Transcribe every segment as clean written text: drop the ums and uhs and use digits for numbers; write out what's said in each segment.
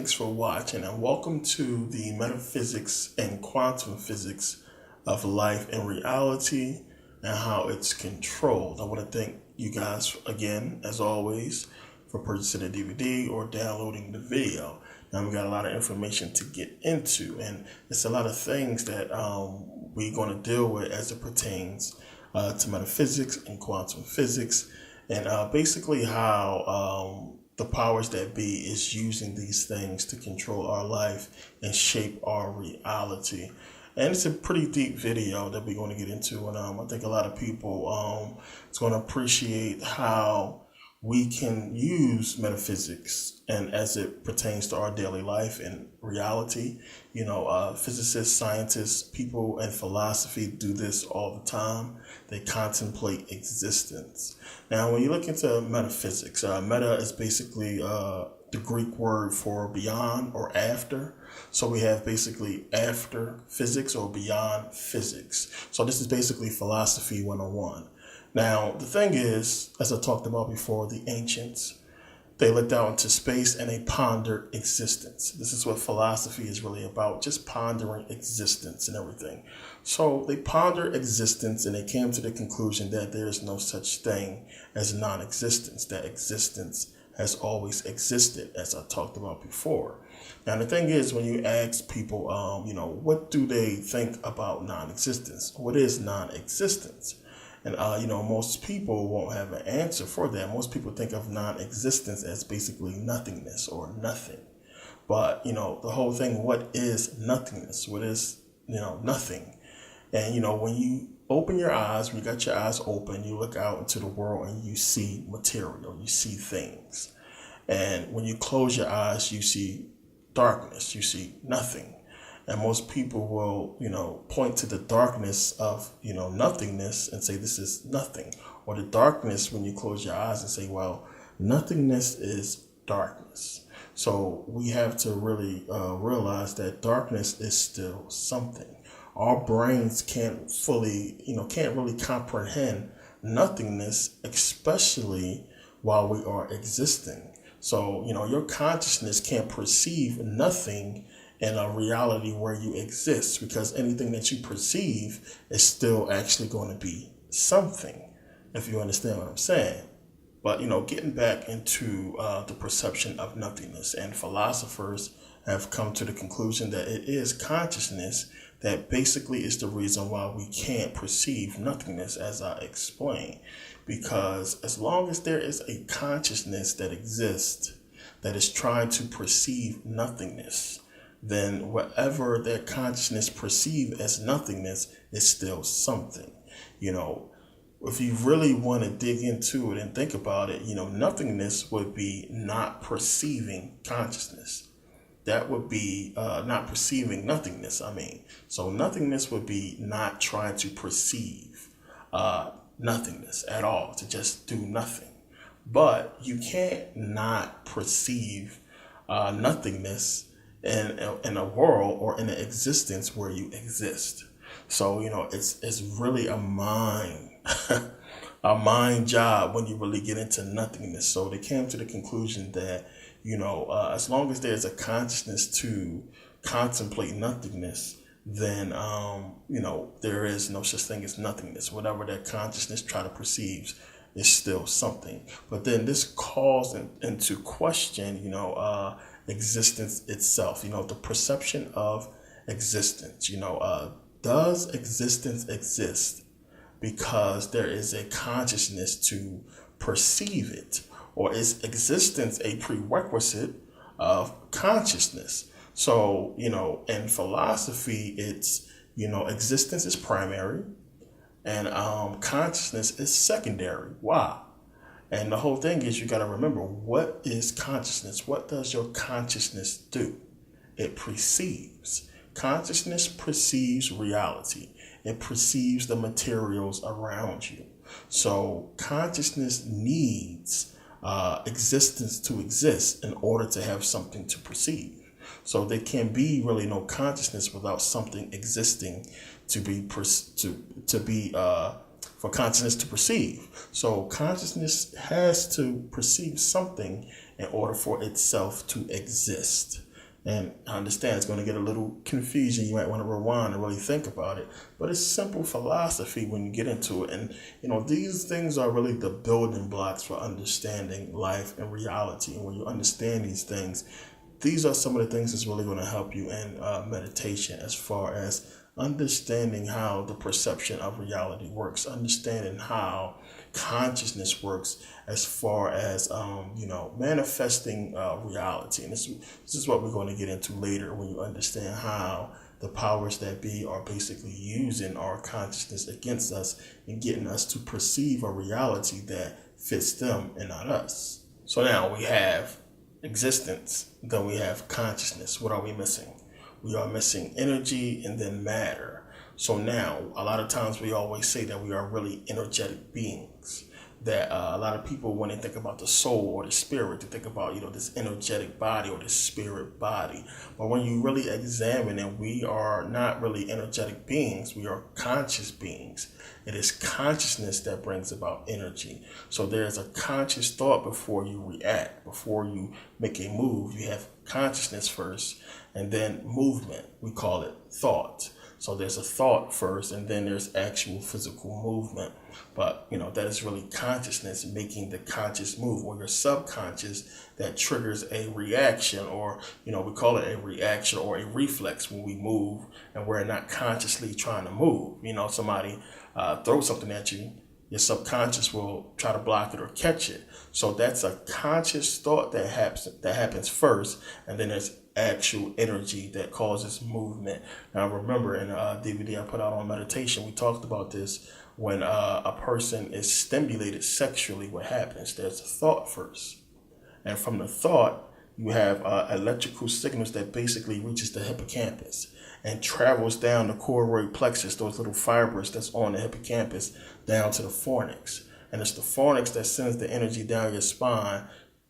thanks for watching, and welcome to the metaphysics and quantum physics of life and reality and how it's controlled. I want to thank you guys again, as always, for purchasing a DVD or downloading the video. Now, we got a lot of information to get into, and it's a lot of things that we're going to deal with as it pertains to metaphysics and quantum physics, and basically how the powers that be is using these things to control our life and shape our reality. And it's a pretty deep video that we're going to get into, and I think a lot of people is going to appreciate how we can use metaphysics and as it pertains to our daily life and reality. Physicists, scientists, people in philosophy do this all the time. They contemplate existence. Now, when you look into metaphysics, meta is basically the Greek word for beyond or after. So we have basically after physics or beyond physics. So this is basically philosophy 101. Now, the thing is, as I talked about before, the ancients, they looked out into space and they pondered existence. This is what philosophy is really about, just pondering existence and everything. So they pondered existence and they came to the conclusion that there is no such thing as non-existence, that existence has always existed, as I talked about before. Now, the thing is, when you ask people, what do they think about non-existence? What is non-existence? And, most people won't have an answer for that. Most people think of non-existence as basically nothingness or nothing. But, the whole thing, what is nothingness? What is, nothing? And, when you open your eyes, when you got your eyes open, you look out into the world and you see material, you see things. And when you close your eyes, you see darkness, you see nothing. And most people will, point to the darkness of, nothingness and say this is nothing. Or the darkness when you close your eyes and say, well, nothingness is darkness. So we have to really realize that darkness is still something. Our brains can't really comprehend nothingness, especially while we are existing. So, your consciousness can't perceive nothing in a reality where you exist, because anything that you perceive is still actually going to be something, if you understand what I'm saying. But, getting back into the perception of nothingness, and philosophers have come to the conclusion that it is consciousness that basically is the reason why we can't perceive nothingness, as I explained. Because as long as there is a consciousness that exists that is trying to perceive nothingness, then whatever that consciousness perceives as nothingness is still something. If you really want to dig into it and think about it, nothingness would be not perceiving consciousness. That would be not perceiving nothingness, So nothingness would be not trying to perceive nothingness at all, to just do nothing. But you can't not perceive nothingness in a world or in an existence where you exist. So, it's really a mind, a mind job when you really get into nothingness. So they came to the conclusion that, as long as there's a consciousness to contemplate nothingness, then, there is no such thing as nothingness. Whatever that consciousness try to perceive is still something. But then this calls into question, existence itself, the perception of existence. Does existence exist because there is a consciousness to perceive it? Or is existence a prerequisite of consciousness? So, in philosophy, it's, existence is primary and consciousness is secondary. Why? And the whole thing is, you got to remember, what is consciousness? What does your consciousness do? It perceives. Consciousness perceives reality. It perceives the materials around you. So consciousness needs existence to exist in order to have something to perceive. So there can be really no consciousness without something existing for consciousness to perceive. So consciousness has to perceive something in order for itself to exist. And I understand it's going to get a little confusing. You might want to rewind and really think about it. But it's simple philosophy when you get into it. And, these things are really the building blocks for understanding life and reality. And when you understand these things, these are some of the things that's really going to help you in meditation, as far as understanding how the perception of reality works, understanding how consciousness works, as far as manifesting reality. And this is what we're going to get into later, when you understand how the powers that be are basically using our consciousness against us and getting us to perceive a reality that fits them and not us. So now we have existence, then we have consciousness. What are we missing? We are missing energy and then matter. So now, a lot of times we always say that we are really energetic beings. That a lot of people, when they think about the soul or the spirit, they think about, this energetic body or this spirit body. But when you really examine it, we are not really energetic beings. We are conscious beings. It is consciousness that brings about energy. So there's a conscious thought before you react, before you make a move. You have consciousness first, and then movement. We call it thought. So there's a thought first, and then there's actual physical movement. But, that is really consciousness making the conscious move, or your subconscious that triggers a reaction, or, we call it a reaction or a reflex when we move and we're not consciously trying to move. Somebody throws something at you, your subconscious will try to block it or catch it. So that's a conscious thought that happens first, and then there's actual energy that causes movement. Now, remember, in a DVD I put out on meditation, we talked about this. When a person is stimulated sexually, what happens? There's a thought first. And from the thought, you have electrical signals that basically reaches the hippocampus and travels down the choroid plexus, those little fibers that's on the hippocampus, down to the fornix. And it's the fornix that sends the energy down your spine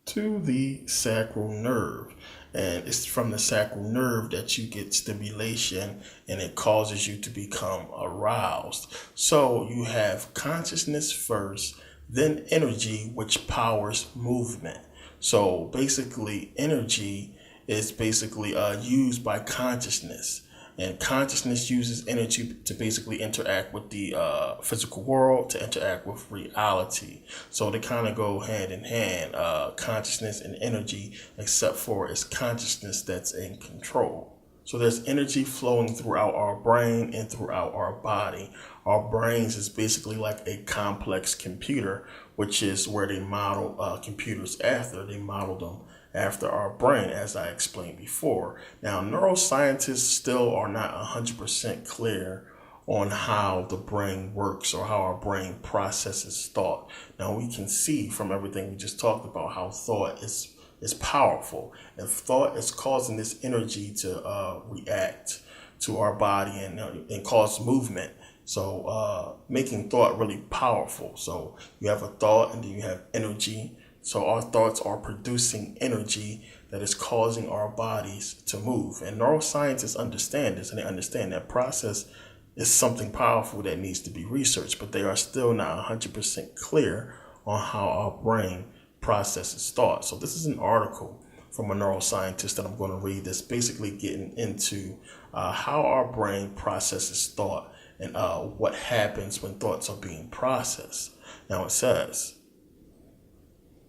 to the sacral nerve. And it's from the sacral nerve that you get stimulation, and it causes you to become aroused. So you have consciousness first, then energy, which powers movement. So basically, energy is basically used by consciousness. And consciousness uses energy to basically interact with the physical world, to interact with reality. So they kind of go hand in hand, consciousness and energy, except for it's consciousness that's in control. So there's energy flowing throughout our brain and throughout our body. Our brains is basically like a complex computer, which is where they model computers after. They model them after our brain, as I explained before. Now, neuroscientists still are not 100% clear on how the brain works or how our brain processes thought. Now, we can see from everything we just talked about how thought is powerful. And thought is causing this energy to react to our body and cause movement. So making thought really powerful. So you have a thought, and then you have energy. So our thoughts are producing energy that is causing our bodies to move. And neuroscientists understand this, and they understand that process is something powerful that needs to be researched, but they are still not 100% clear on how our brain processes thought. So this is an article from a neuroscientist that I'm going to read that's basically getting into how our brain processes thought and what happens when thoughts are being processed. Now it says,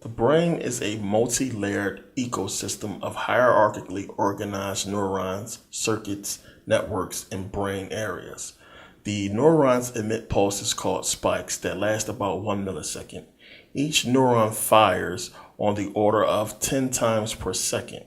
the brain is a multi-layered ecosystem of hierarchically organized neurons, circuits, networks, and brain areas. The neurons emit pulses called spikes that last about 1 millisecond. Each neuron fires on the order of 10 times per second.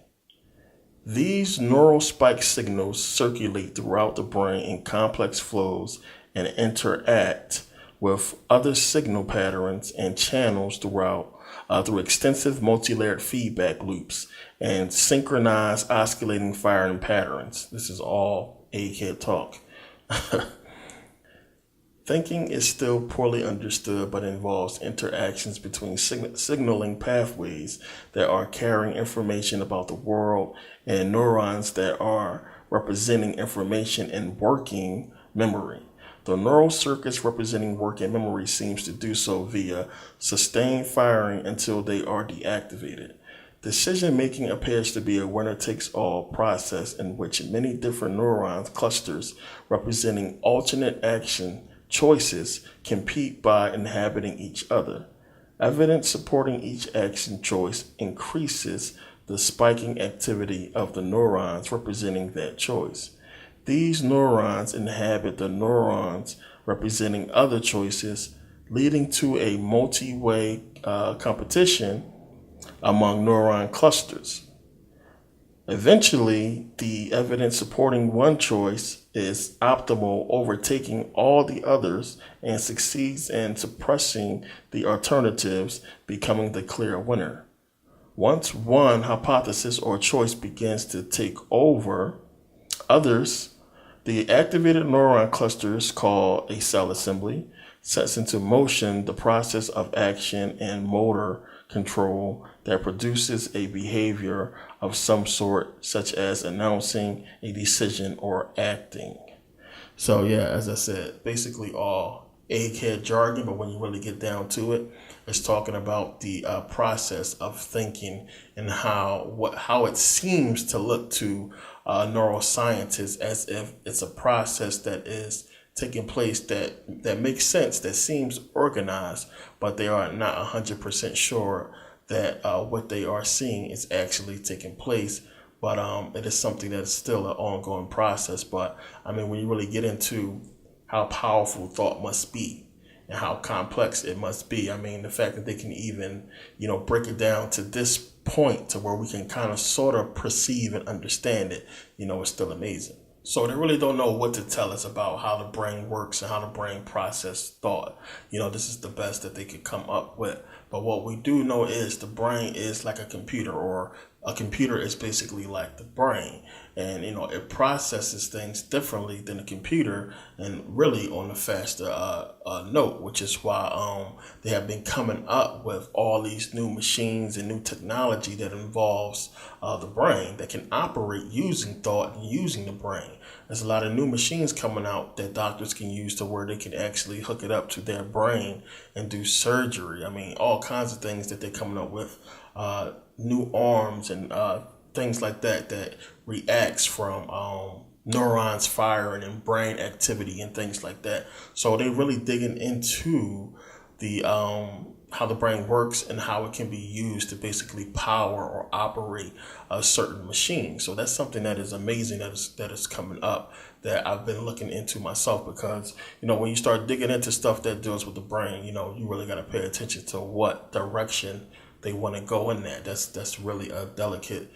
These neural spike signals circulate throughout the brain in complex flows and interact with other signal patterns and channels through extensive multi-layered feedback loops and synchronized oscillating firing patterns. This is all egghead talk. Thinking is still poorly understood, but involves interactions between signaling pathways that are carrying information about the world and neurons that are representing information in working memory. The neural circuits representing working memory seems to do so via sustained firing until they are deactivated. Decision making appears to be a winner takes all process in which many different neurons clusters representing alternate action choices compete by inhabiting each other. Evidence supporting each action choice increases the spiking activity of the neurons representing that choice. These neurons inhabit the neurons representing other choices, leading to a multi-way competition among neuron clusters. Eventually, the evidence supporting one choice is optimal, overtaking all the others, and succeeds in suppressing the alternatives, becoming the clear winner. Once one hypothesis or choice begins to take over others, the activated neuron clusters, called a cell assembly, sets into motion the process of action and motor control that produces a behavior of some sort, such as announcing a decision or acting. So yeah, as I said, basically all egghead jargon, but when you really get down to it, it's talking about the process of thinking and how it seems to look to neuroscientists as if it's a process that is taking place that makes sense, that seems organized, but they are not 100% sure that what they are seeing is actually taking place. But it is something that is still an ongoing process. But I mean, when you really get into how powerful thought must be and how complex it must be, I mean, the fact that they can even, break it down to this point to where we can kind of sort of perceive and understand it, is still amazing. So they really don't know what to tell us about how the brain works and how the brain processes thought. This is the best that they could come up with. But what we do know is the brain is like a computer, or a computer is basically like the brain. And, it processes things differently than a computer, and really on a faster note, which is why they have been coming up with all these new machines and new technology that involves the brain that can operate using thought and using the brain. There's a lot of new machines coming out that doctors can use to where they can actually hook it up to their brain and do surgery. I mean, all kinds of things that they're coming up with, new arms and things like that reacts from neurons firing and brain activity and things like that. So they're really digging into the how the brain works and how it can be used to basically power or operate a certain machine. So that's something that is amazing that is coming up that I've been looking into myself, because when you start digging into stuff that deals with the brain, you really got to pay attention to what direction they want to go in that. That's really a delicate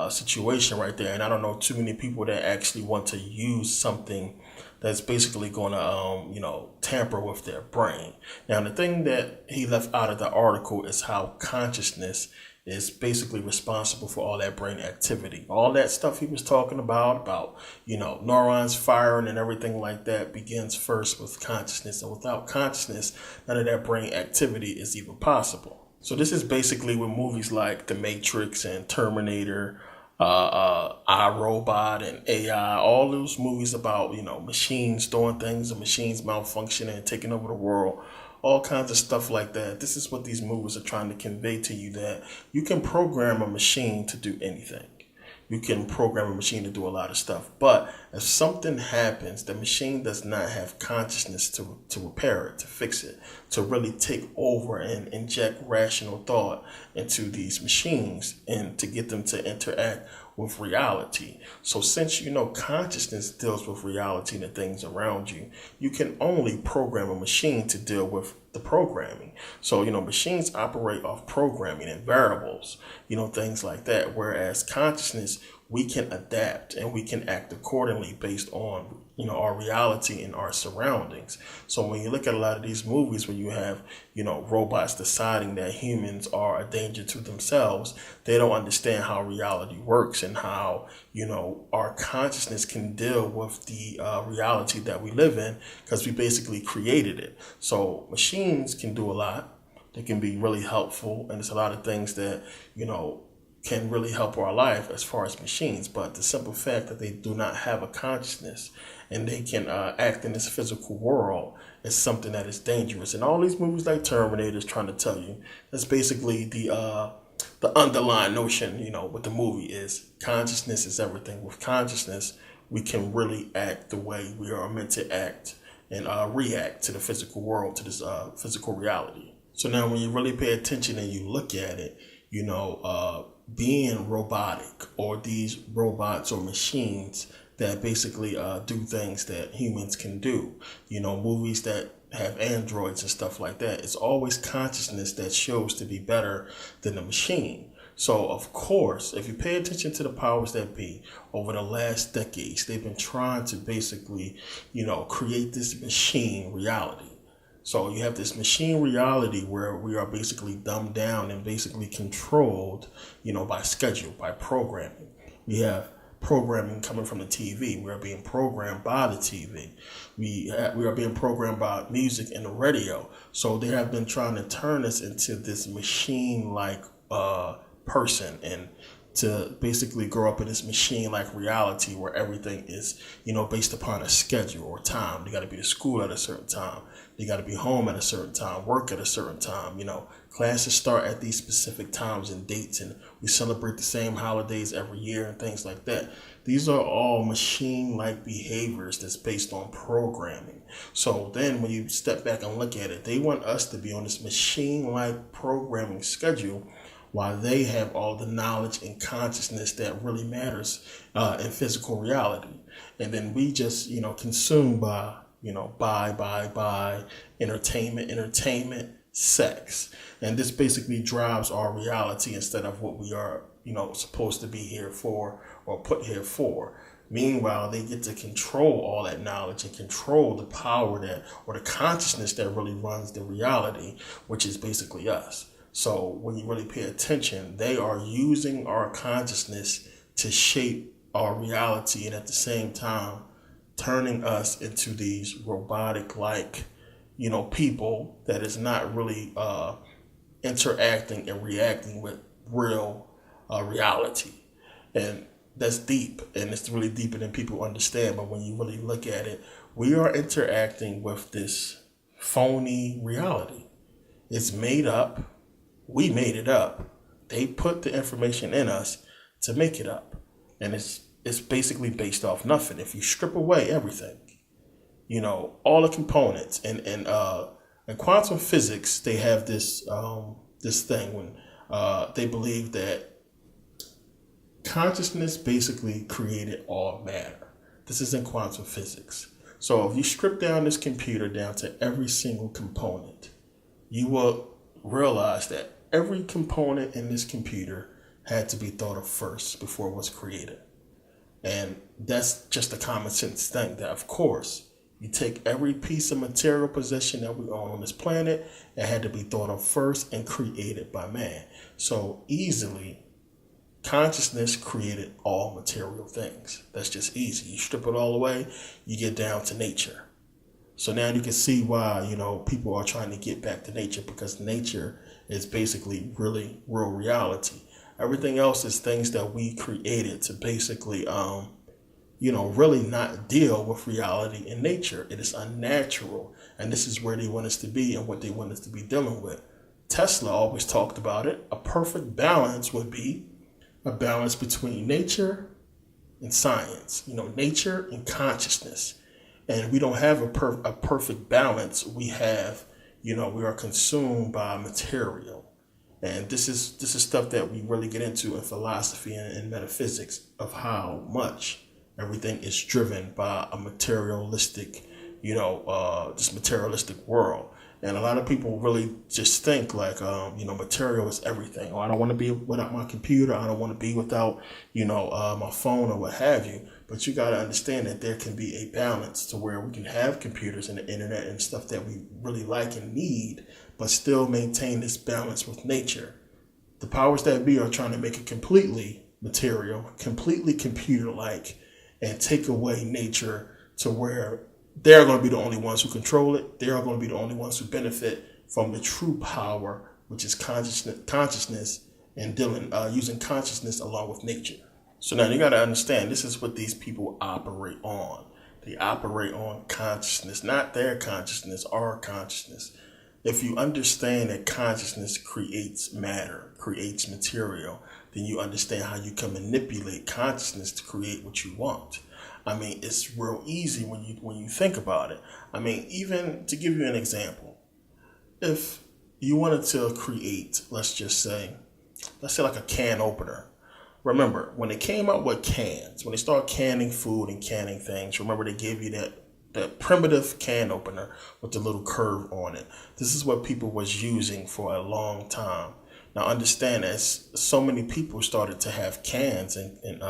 situation right there. And I don't know too many people that actually want to use something that's basically going to, tamper with their brain. Now, the thing that he left out of the article is how consciousness is basically responsible for all that brain activity. All that stuff he was talking about, neurons firing and everything like that begins first with consciousness. And without consciousness, none of that brain activity is even possible. So this is basically with movies like The Matrix and Terminator, iRobot and AI, all those movies about, machines doing things and machines malfunctioning and taking over the world, all kinds of stuff like that. This is what these movies are trying to convey to you, that you can program a machine to do anything. You can program a machine to do a lot of stuff. But if something happens, the machine does not have consciousness to repair it, to fix it, to really take over and inject rational thought into these machines and to get them to interact with reality. So since consciousness deals with reality and the things around you, you can only program a machine to deal with the programming. So, machines operate off programming and variables, things like that. Whereas consciousness, we can adapt and we can act accordingly based on, our reality and our surroundings. So when you look at a lot of these movies where you have, robots deciding that humans are a danger to themselves, they don't understand how reality works and how, our consciousness can deal with the reality that we live in, because we basically created it. So machines can do a lot. They can be really helpful. And there's a lot of things that, can really help our life as far as machines. But the simple fact that they do not have a consciousness and they can act in this physical world is something that is dangerous. And all these movies like Terminator is trying to tell you, that's basically the the underlying notion, with the movie is consciousness is everything. With consciousness, we can really act the way we are meant to act and react to the physical world, to this physical reality. So now when you really pay attention and you look at it, being robotic or these robots or machines that basically do things that humans can do, movies that have androids and stuff like that, it's always consciousness that shows to be better than the machine. So, of course, if you pay attention to the powers that be over the last decades, they've been trying to basically, create this machine reality. So you have this machine reality where we are basically dumbed down and basically controlled, by schedule, by programming. We have programming coming from the TV. We are being programmed by the TV. We are being programmed by music and the radio. So they have been trying to turn us into this machine-like person and to basically grow up in this machine-like reality where everything is, based upon a schedule or time. You got to be to school at a certain time. You got to be home at a certain time, work at a certain time. Classes start at these specific times and dates, and we celebrate the same holidays every year and things like that. These are all machine-like behaviors that's based on programming. So then when you step back and look at it, they want us to be on this machine-like programming schedule while they have all the knowledge and consciousness that really matters in physical reality. And then we just, consume by, buy, entertainment, sex. And this basically drives our reality instead of what we are, supposed to be here for or put here for. Meanwhile, they get to control all that knowledge and control the power or the consciousness that really runs the reality, which is basically us. So when you really pay attention, they are using our consciousness to shape our reality and at the same time turning us into these robotic-like, people that is not really interacting and reacting with real reality. And that's deep, and it's really deeper than people understand. But when you really look at it, we are interacting with this phony reality. It's made up. We made it up. They put the information in us to make it up. And it's basically based off nothing. If you strip away everything, all the components and in quantum physics, they have this this thing when they believe that consciousness basically created all matter. This is in quantum physics. So if you strip down this computer down to every single component, you will realize that every component in this computer had to be thought of first before it was created. And that's just a common sense thing that, of course, you take every piece of material possession that we own on this planet, it had to be thought of first and created by man. So easily, consciousness created all material things. That's just easy. You strip it all away, you get down to nature. So now you can see why, people are trying to get back to nature, because nature is basically really real reality. Everything else is things that we created to basically, really not deal with reality in nature. It is unnatural. And this is where they want us to be and what they want us to be dealing with. Tesla always talked about it. A perfect balance would be a balance between nature and science, nature and consciousness. And we don't have a perfect balance. We have, we are consumed by material. And this is stuff that we really get into in philosophy and metaphysics of how much everything is driven by a materialistic, this materialistic world. And a lot of people really just think like, material is everything. Oh, I don't want to be without my computer. I don't want to be without, my phone or what have you. But you got to understand that there can be a balance to where we can have computers and the internet and stuff that we really like and need, but still maintain this balance with nature. The powers that be are trying to make it completely material, completely computer-like, and take away nature to where they're going to be the only ones who control it. They are going to be the only ones who benefit from the true power, which is consciousness and using consciousness along with nature. So now you got to understand, this is what these people operate on. They operate on consciousness, not their consciousness, our consciousness. if you understand that consciousness creates matter, creates material, then you understand how you can manipulate consciousness to create what you want. I mean, it's real easy when you think about it. I mean, even to give you an example, if you wanted to create, let's say like a can opener. Remember, when they came out with cans, when they started canning food and canning things, remember they gave you that primitive can opener with the little curve on it. This is what people was using for a long time. Now understand, as so many people started to have cans and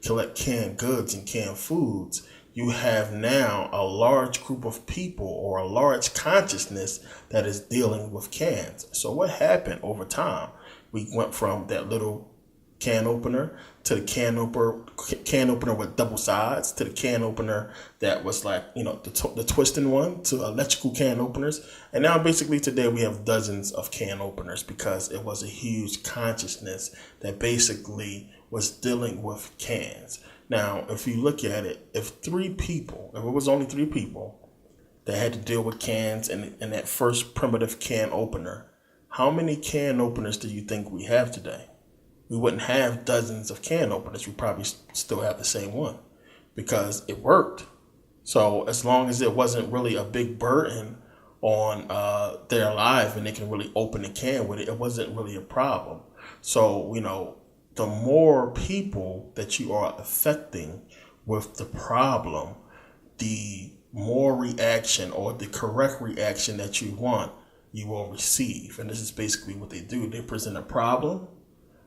collect canned goods and canned foods, you have now a large group of people or a large consciousness that is dealing with cans. So what happened over time? We went from that little can opener to the can opener with double sides, to the can opener that was like, you know, the twisting one, to electrical can openers. And now basically today we have dozens of can openers because it was a huge consciousness that basically was dealing with cans. Now, if you look at it, if it was only 3 people that had to deal with cans in that first primitive can opener, how many can openers do you think we have today? We wouldn't have dozens of can openers. We probably still have the same one because it worked. So as long as it wasn't really a big burden on their life and they can really open the can with it, it wasn't really a problem. So, you know, the more people that you are affecting with the problem, the more reaction or the correct reaction that you want, you will receive. And this is basically what they do. They present a problem,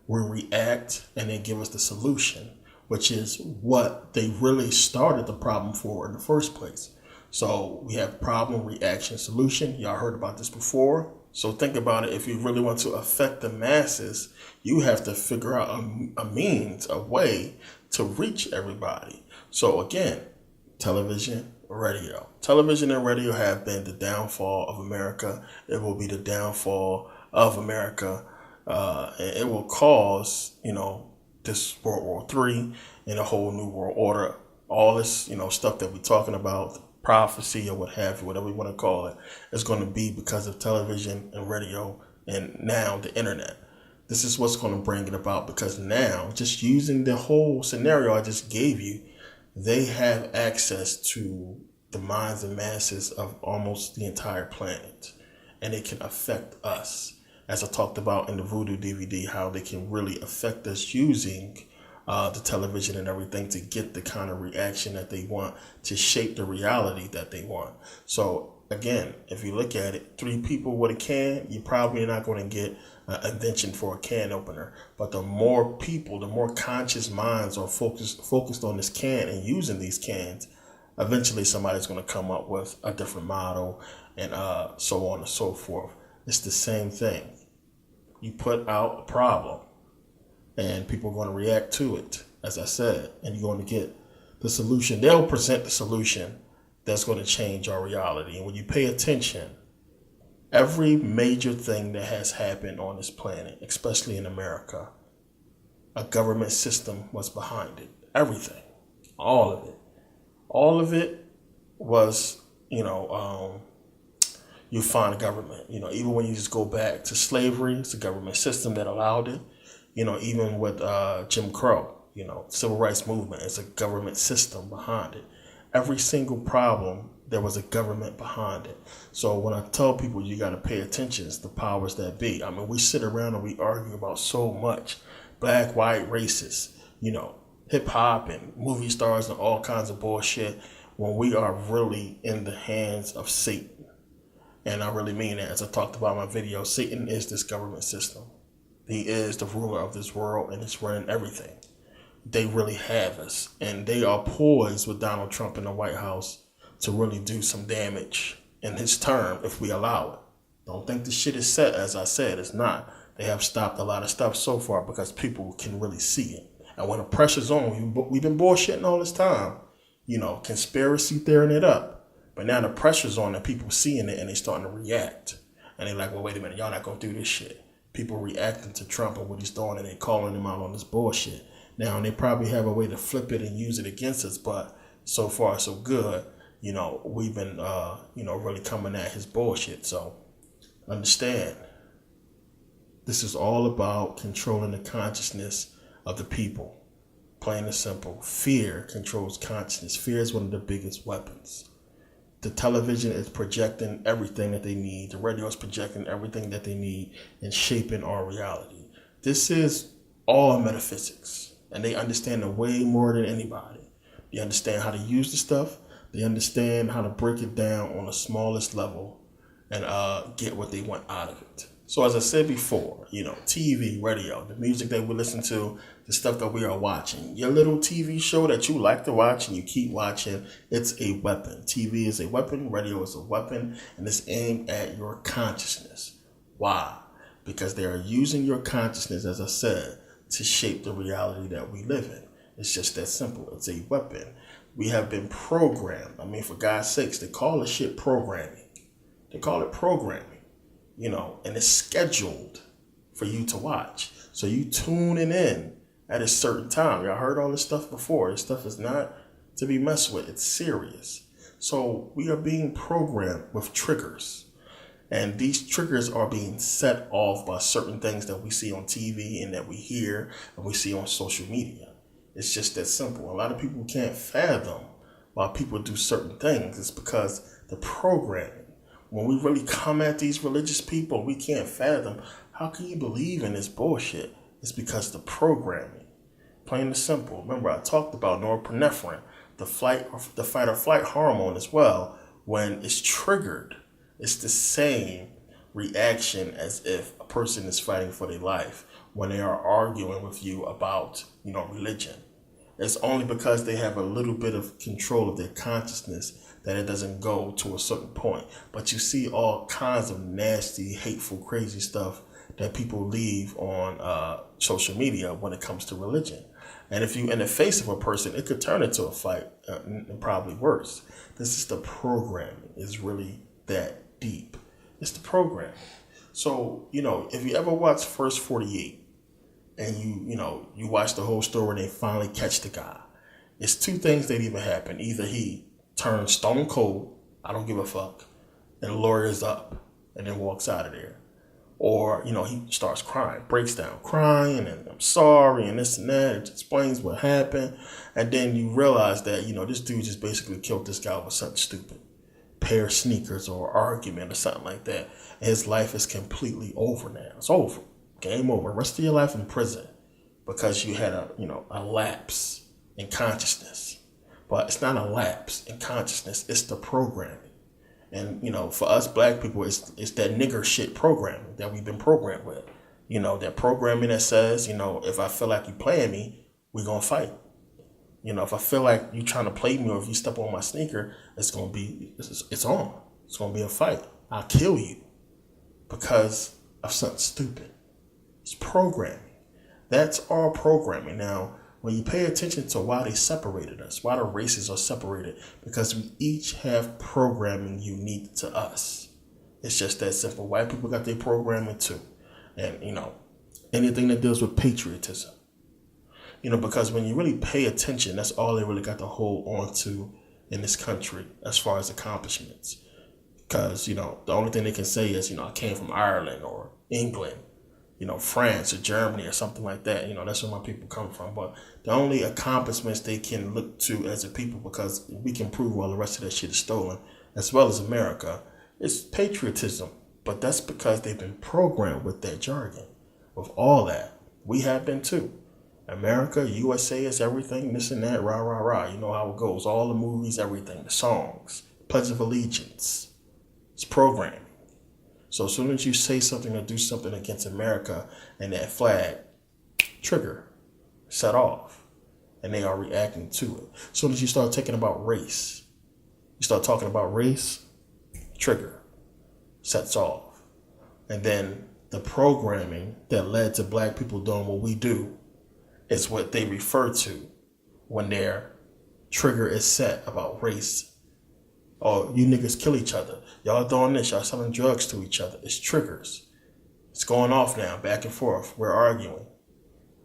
we react, and then give us the solution, which is what they really started the problem for in the first place. So we have problem, reaction, solution. Y'all heard about this before. So think about it. If you really want to affect the masses, you have to figure out a means, a way to reach everybody. So again, television, radio. Television and radio have been the downfall of America. It will be the downfall of America. And it will cause, you know, this World War III and a whole new world order. All this, you know, stuff that we're talking about, prophecy or what have you, whatever you want to call it, is going to be because of television and radio and now the internet. This is what's going to bring it about, because now, just using the whole scenario I just gave you, they have access to the minds and masses of almost the entire planet, and it can affect us. As I talked about in the Voodoo DVD, how they can really affect us using the television and everything to get the kind of reaction that they want, to shape the reality that they want. So again, if you look at it, 3 people with a can, you're probably not going to get an invention for a can opener. But the more people, the more conscious minds are focused on this can and using these cans, eventually somebody's going to come up with a different model and so on and so forth. It's the same thing. You put out a problem and people are going to react to it, as I said, and you're going to get the solution. They'll present the solution that's going to change our reality. And when you pay attention, every major thing that has happened on this planet, especially in America, a government system was behind it. Everything, all of it. All of it was, you find a government. Even when you just go back to slavery, it's a government system that allowed it. Even with Jim Crow, civil rights movement, it's a government system behind it. Every single problem, there was a government behind it. So when I tell people you got to pay attention, it's the powers that be. I mean, we sit around and we argue about so much. Black, white, racist, hip hop and movie stars and all kinds of bullshit, when we are really in the hands of Satan. And I really mean that. As I talked about in my video, Satan is this government system. He is the ruler of this world, and it's running everything. They really have us, and they are poised with Donald Trump in the White House to really do some damage in his term if we allow it. Don't think the shit is set. As I said, it's not. They have stopped a lot of stuff so far because people can really see it. And when the pressure's on, we've been bullshitting all this time, conspiracy theorying it up. But now the pressure's on and people seeing it and they starting to react. And they're like, well, wait a minute, y'all not going to do this shit. People reacting to Trump and what he's doing, and they calling him out on this bullshit. Now, they probably have a way to flip it and use it against us, but so far so good. We've been, really coming at his bullshit. So Understand, this is all about controlling the consciousness of the people. Plain and simple. Fear controls consciousness. Fear is one of the biggest weapons. The television is projecting everything that they need. The radio is projecting everything that they need and shaping our reality. This is all metaphysics, and they understand it way more than anybody. They understand how to use the stuff. They understand how to break it down on the smallest level and get what they want out of it. So as I said before, TV, radio, the music that we listen to, the stuff that we are watching, your little TV show that you like to watch and you keep watching, it's a weapon. TV is a weapon, radio is a weapon, and it's aimed at your consciousness. Why? Because they are using your consciousness, as I said, to shape the reality that we live in. It's just that simple. It's a weapon. We have been programmed. For God's sakes, they call this shit programming. They call it programming. And it's scheduled for you to watch. So you tuning in at a certain time. Y'all heard all this stuff before. This stuff is not to be messed with. It's serious. So we are being programmed with triggers. And these triggers are being set off by certain things that we see on TV and that we hear and we see on social media. It's just that simple. A lot of people can't fathom why people do certain things. It's because the programming. When we really come at these religious people, we can't fathom, how can you believe in this bullshit? It's because the programming. Plain and simple. Remember, I talked about norepinephrine, the fight or flight hormone as well. When it's triggered, it's the same reaction as if a person is fighting for their life when they are arguing with you about, religion. It's only because they have a little bit of control of their consciousness that it doesn't go to a certain point. But you see all kinds of nasty, hateful, crazy stuff that people leave on social media when it comes to religion. And if you in the face of a person, it could turn into a fight, and probably worse. This is the programming. It's really that deep. It's the programming. So, if you ever watch First 48 and you watch the whole story and they finally catch the guy, it's two things that even happen. Either he turns stone cold, I don't give a fuck, and lawyers up and then walks out of there. Or, he starts crying, breaks down crying, and I'm sorry, and this and that. It explains what happened. And then you realize that, this dude just basically killed this guy with something stupid. Pair of sneakers or argument or something like that. And his life is completely over now. It's over. Game over. Rest of your life in prison because you had a lapse in consciousness. But it's not a lapse in consciousness. It's the programming. And, for us black people, it's that nigger shit programming that we've been programmed with. That programming that says, if I feel like you playing me, we going to fight. If I feel like you trying to play me or if you step on my sneaker, it's on. It's going to be a fight. I'll kill you because of something stupid. It's programming. That's all programming. Now, when you pay attention to why they separated us, why the races are separated, because we each have programming unique to us. It's just that simple. White people got their programming too. And, anything that deals with patriotism. Because when you really pay attention, that's all they really got to hold on to in this country as far as accomplishments. Because, the only thing they can say is, I came from Ireland or England, France or Germany or something like that. That's where my people come from. But the only accomplishments they can look to as a people, because we can prove all the rest of that shit is stolen, as well as America, is patriotism. But that's because they've been programmed with that jargon, with all that. We have been too. America, USA is everything, this and that, rah, rah, rah. You know how it goes. All the movies, everything, the songs, Pledge of Allegiance. It's programming. So as soon as you say something or do something against America and that flag, trigger, set off, and they are reacting to it. As soon as you start talking about race, trigger, sets off. And then the programming that led to black people doing what we do is what they refer to when their trigger is set about race. Oh, you niggas kill each other. Y'all doing this. Y'all selling drugs to each other. It's triggers. It's going off now, back and forth. We're arguing.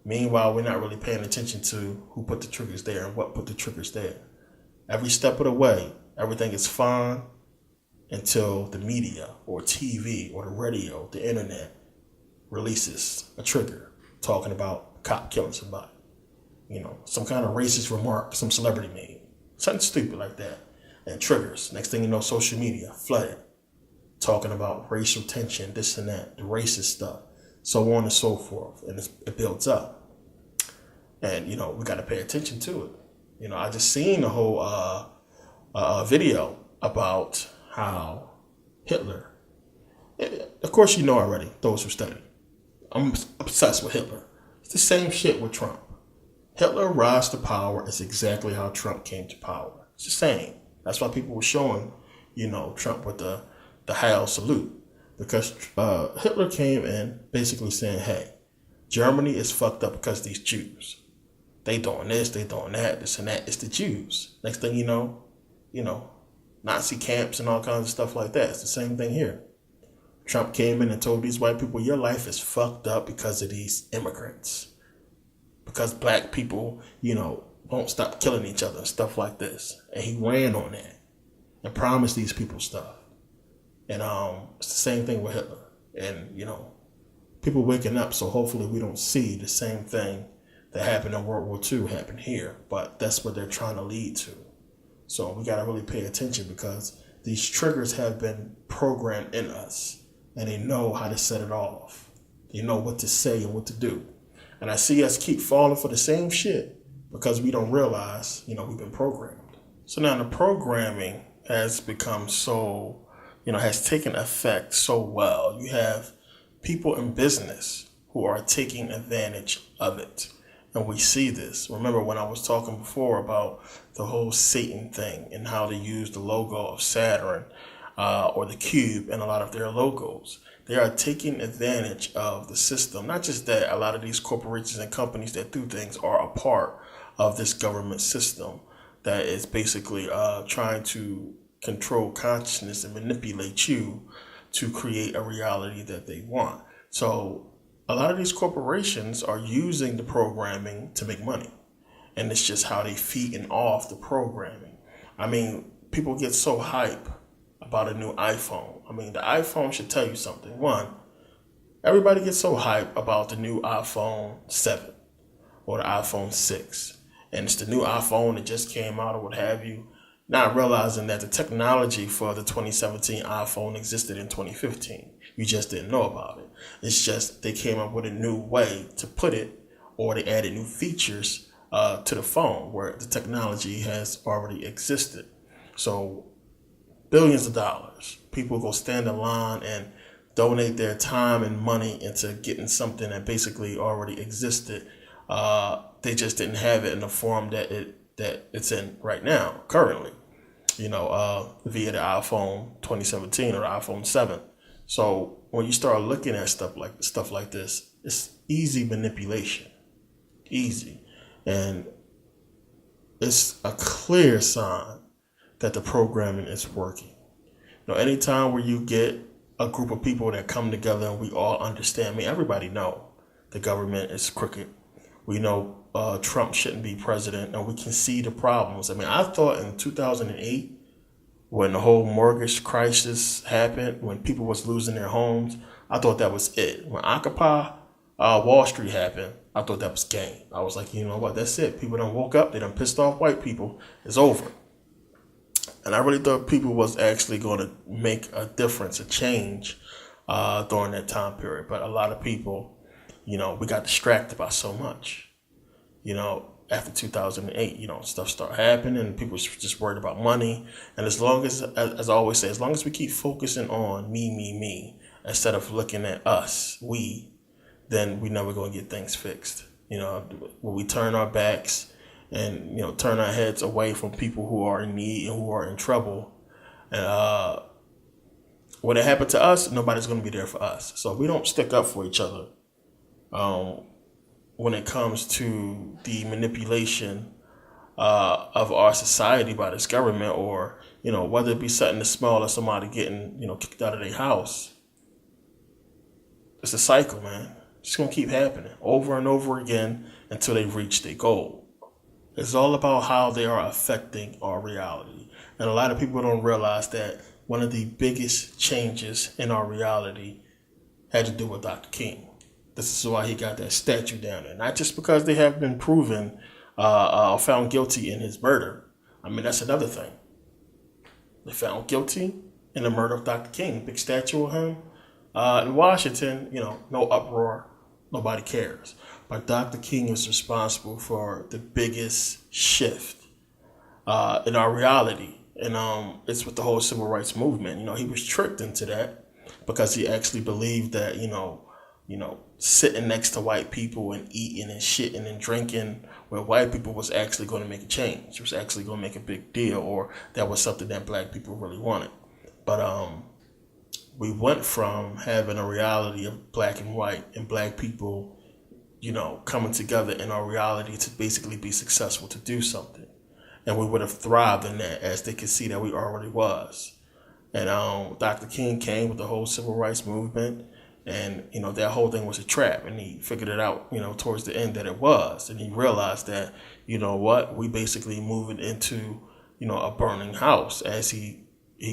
Meanwhile, we're not really paying attention to who put the triggers there and what put the triggers there. Every step of the way, everything is fine until the media or TV or the radio, the internet releases a trigger talking about a cop killing somebody. Some kind of racist remark some celebrity made. Something stupid like that. And triggers. Next thing you know, social media flooded. Talking about racial tension, this and that, the racist stuff, so on and so forth. And it builds up. And, we got to pay attention to it. I just seen a whole video about how Hitler, of course you know already, those who study. I'm obsessed with Hitler. It's the same shit with Trump. Hitler rise to power is exactly how Trump came to power. It's the same. That's why people were showing, Trump with the Heil salute. Because Hitler came in basically saying, hey, Germany is fucked up because of these Jews. They doing this, they doing that, this and that. It's the Jews. Next thing you know, Nazi camps and all kinds of stuff like that. It's the same thing here. Trump came in and told these white people, your life is fucked up because of these immigrants. Because black people, won't stop killing each other and stuff like this. And he ran on that and promised these people stuff. And it's the same thing with Hitler. And, people waking up, so hopefully we don't see the same thing that happened in World War II happen here. But that's what they're trying to lead to. So we got to really pay attention because these triggers have been programmed in us. And they know how to set it off. They know what to say and what to do. And I see us keep falling for the same shit because we don't realize, we've been programmed. So now the programming has become so, has taken effect so well. You have people in business who are taking advantage of it. And we see this. Remember when I was talking before about the whole Satan thing and how they use the logo of Saturn or the cube in a lot of their logos. They are taking advantage of the system. Not just that, a lot of these corporations and companies that do things are a part of this government system that is basically trying to control consciousness and manipulate you to create a reality that they want. So a lot of these corporations are using the programming to make money. And it's just how they feeding off the programming. I mean, people get so hype about a new iPhone. I mean, the iPhone should tell you something. One, everybody gets so hype about the new iPhone 7 or the iPhone 6. And it's the new iPhone that just came out or what have you. Not realizing that the technology for the 2017 iPhone existed in 2015. You just didn't know about it. It's just they came up with a new way to put it, or they added new features to the phone where the technology has already existed. So billions of dollars. People go stand in line and donate their time and money into getting something that basically already existed. They just didn't have it in the form that it's in right now, currently. Via the iPhone 2017 or the iPhone 7. So when you start looking at stuff like this, it's easy manipulation. Easy. And it's a clear sign that the programming is working. Anytime where you get a group of people that come together and we all understand, everybody know the government is crooked. We know Trump shouldn't be president, and we can see the problems. I thought in 2008, when the whole mortgage crisis happened, when people was losing their homes, I thought that was it. When Occupy Wall Street happened, I thought that was game. I was like, you know what, that's it. People done woke up, they done pissed off white people. It's over. And I really thought people was actually going to make a difference, a change during that time period. But a lot of people, we got distracted by so much. After 2008, stuff started happening and people was just worried about money. And as long as I always say, as long as we keep focusing on me, instead of looking at us, then we never going to get things fixed. When we turn our backs and, turn our heads away from people who are in need and who are in trouble. And when it happened to us, nobody's going to be there for us. So if we don't stick up for each other, when it comes to the manipulation of our society by this government, or, whether it be something as small as somebody getting, kicked out of their house, it's a cycle, man. It's going to keep happening over and over again until they reach their goal. It's all about how they are affecting our reality. And a lot of people don't realize that one of the biggest changes in our reality had to do with Dr. King. This is why he got that statue down there. Not just because they have been proven found guilty in his murder. I mean, that's another thing. They found guilty in the murder of Dr. King. Big statue of him. In Washington, no uproar. Nobody cares. But Dr. King is responsible for the biggest shift in our reality. And it's with the whole civil rights movement. He was tricked into that because he actually believed that, sitting next to white people and eating and shitting and drinking with white people was actually going to make a change. It was actually going to make a big deal, or that was something that black people really wanted. But we went from having a reality of black and white and black people, coming together in our reality to basically be successful to do something. And we would have thrived in that, as they could see that we already was. And Dr. King came with the whole civil rights movement. And, that whole thing was a trap. And he figured it out, towards the end that it was. And he realized that, we basically moving into, a burning house, as he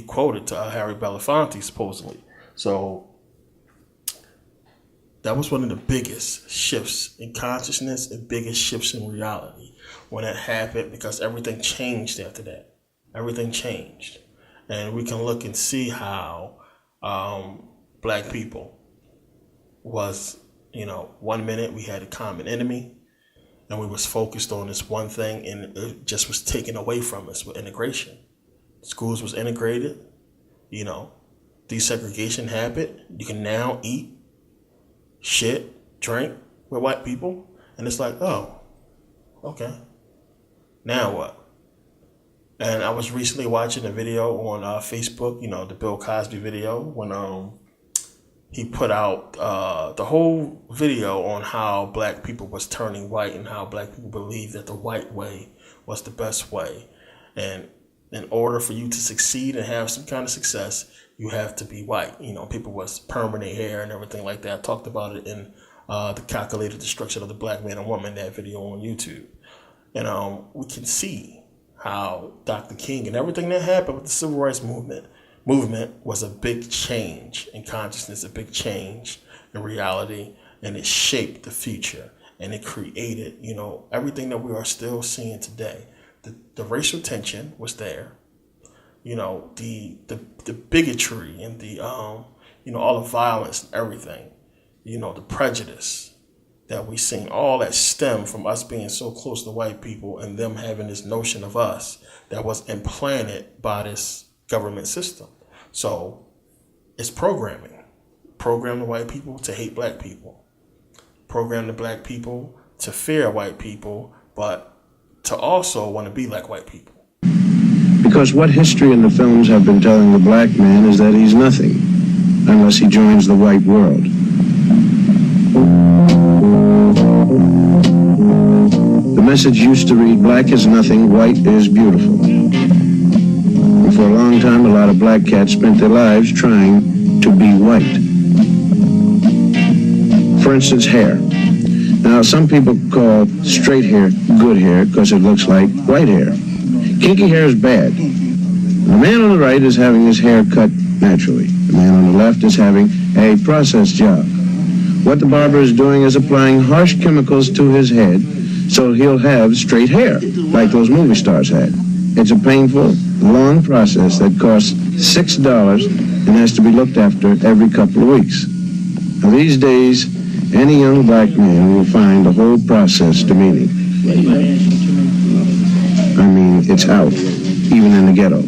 quoted to Harry Belafonte, supposedly. So that was one of the biggest shifts in consciousness and biggest shifts in reality when that happened, because everything changed after that. Everything changed. And we can look and see how black people was, 1 minute we had a common enemy and we was focused on this one thing, and it just was taken away from us with integration. Schools was integrated, desegregation happened. You can now eat, shit, drink with white people. And it's like, oh, okay, now what? And I was recently watching a video on Facebook, the Bill Cosby video, when he put out the whole video on how black people was turning white and how black people believed that the white way was the best way. And in order for you to succeed and have some kind of success, you have to be white. People was perming their hair and everything like that. I talked about it in The Calculated Destruction of the Black Man and Woman, that video on YouTube. And we can see how Dr. King and everything that happened with the civil rights movement was a big change in consciousness, a big change in reality, and it shaped the future, and it created, everything that we are still seeing today. The racial tension was there, the bigotry and the all the violence and everything, the prejudice that we seen, all that stemmed from us being so close to white people and them having this notion of us that was implanted by this government system. So it's programming. Program the white people to hate black people. Program the black people to fear white people, but to also want to be like white people. Because what history and the films have been telling the black man is that he's nothing unless he joins the white world. The message used to read, black is nothing, white is beautiful. And for a long time, a lot of black cats spent their lives trying to be white. For instance, hair. Now, some people call straight hair good hair because it looks like white hair. Kinky hair is bad. The man on the right is having his hair cut naturally. The man on the left is having a processed job. What the barber is doing is applying harsh chemicals to his head so he'll have straight hair, like those movie stars had. It's a painful, long process that costs $6 and has to be looked after every couple of weeks. Now, these days, any young black man will find the whole process demeaning. I mean, it's out, even in the ghetto.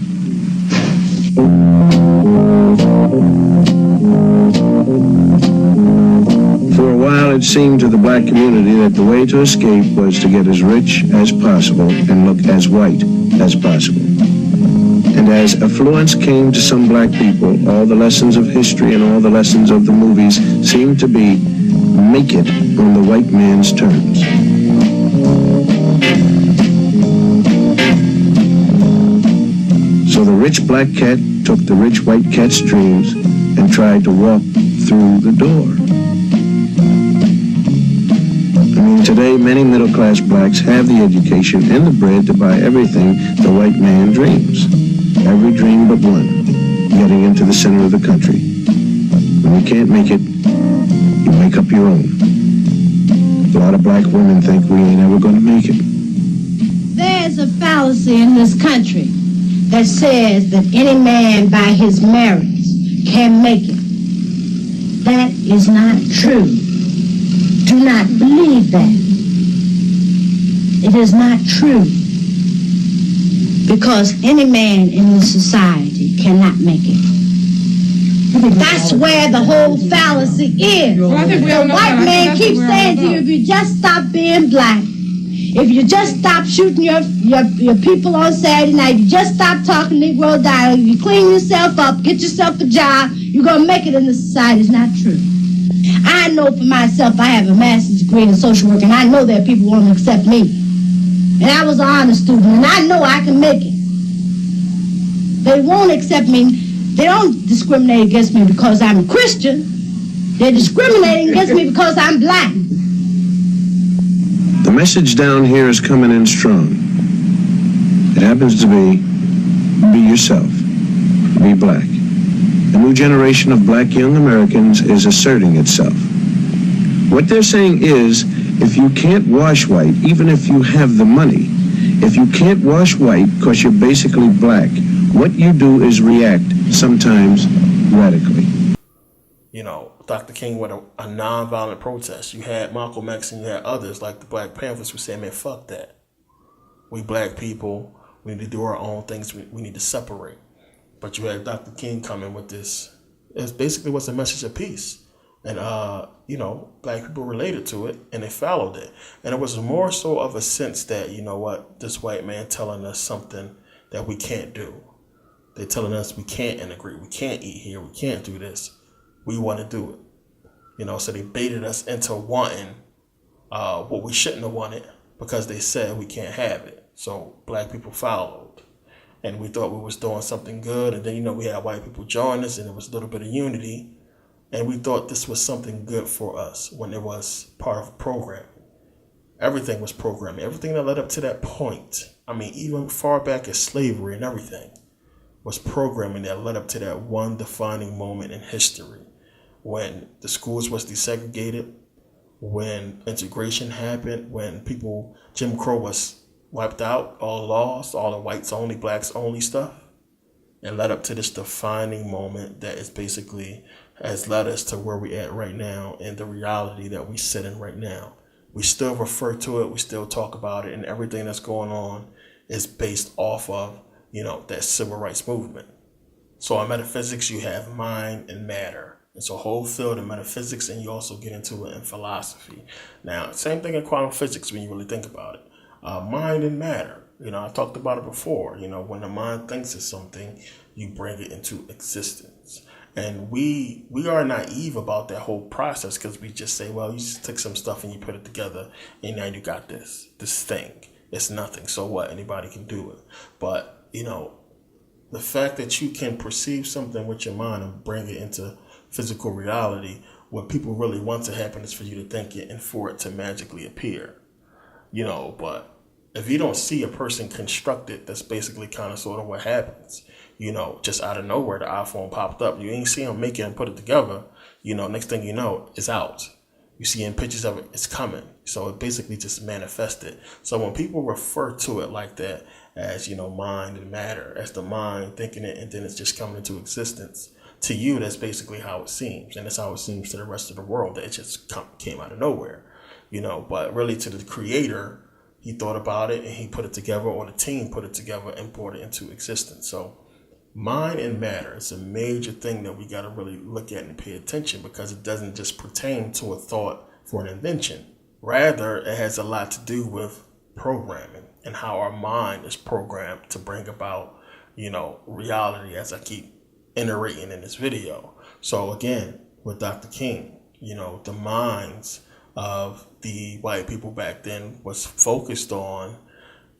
For a while, it seemed to the black community that the way to escape was to get as rich as possible and look as white as possible. And as affluence came to some black people, all the lessons of history and all the lessons of the movies seemed to be make it on the white man's terms. So the rich black cat took the rich white cat's dreams and tried to walk through the door. I mean, today many middle-class blacks have the education and the bread to buy everything the white man dreams. Every dream but one. getting into the center of the country. When you can't make it, you make up your own. A lot of black women think we ain't ever going to make it. There's a fallacy in this country that says that any man by his merits can make it. That is not true. Do not believe that. It is not true. Because any man in this society cannot make it. That's where the whole fallacy is. The white man keeps saying to you, if you just stop being black, if you just stop shooting your people on Saturday night, you just stop talking Negro dialect, you clean yourself up, get yourself a job, you're going to make it in this society. It's not true. I know for myself, I have a master's degree in social work, and I know that people won't accept me. And I was an honor student, and I know I can make it. They won't accept me. They don't discriminate against me because I'm a Christian. They're discriminating against me because I'm black. The message down here is coming in strong. It happens to be yourself, be black. A new generation of black young Americans is asserting itself. What they're saying is, if you can't wash white, even if you have the money, if you can't wash white because you're basically black, what you do is react, sometimes radically. You know, Dr. King with a nonviolent protest. You had Malcolm X and you had others like the Black Panthers who said, man, fuck that. We black people, we need to do our own things, we need to separate. But you had Dr. King coming with this. It basically was a message of peace. And, you know, black people related to it and they followed it. And it was more so of a sense that, you know what, this white man telling us something that we can't do. They're telling us we can't integrate, we can't eat here, we can't do this. We want to do it. You know, so they baited us into wanting what we shouldn't have wanted because they said we can't have it. So black people followed. And we thought we was doing something good. And then, you know, we had white people join us and there was a little bit of unity. And we thought this was something good for us when it was part of a program. Everything was programming. Everything that led up to that point, I mean, even far back as slavery and everything, was programming that led up to that one defining moment in history when the schools was desegregated, when integration happened, when people, Jim Crow was wiped out, all laws, all the whites only, blacks only stuff. And led up to this defining moment that is basically has led us to where we're at right now and the reality that we sit in right now. We still refer to it, we still talk about it, and everything that's going on is based off of, you know, that civil rights movement. So in metaphysics, you have mind and matter. It's a whole field of metaphysics, and you also get into it in philosophy. Now, same thing in quantum physics when you really think about it. Mind and matter. You know, I talked about it before. You know, when the mind thinks of something, you bring it into existence. And we are naive about that whole process because we just say, well, you just took some stuff and you put it together and now you got this thing. It's nothing. So what? Anybody can do it. But, you know, the fact that you can perceive something with your mind and bring it into physical reality, what people really want to happen is for you to think it and for it to magically appear. You know, but if you don't see a person construct it, that's basically kind of sort of what happens. You know, just out of nowhere, the iPhone popped up. You ain't see them make it and put it together. You know, next thing you know, it's out. You see in pictures of it, it's coming. So it basically just manifested. So when people refer to it like that, as, you know, mind and matter, as the mind thinking it and then it's just coming into existence, to you, that's basically how it seems. And that's how it seems to the rest of the world, that it just came out of nowhere. You know, but really to the creator, he thought about it and he put it together, or the team put it together and brought it into existence. So mind and matter is a major thing that we got to really look at and pay attention, because it doesn't just pertain to a thought for an invention. Rather, it has a lot to do with programming and how our mind is programmed to bring about, you know, reality, as I keep iterating in this video. So again, with Dr. King, you know, the minds of the white people back then was focused on,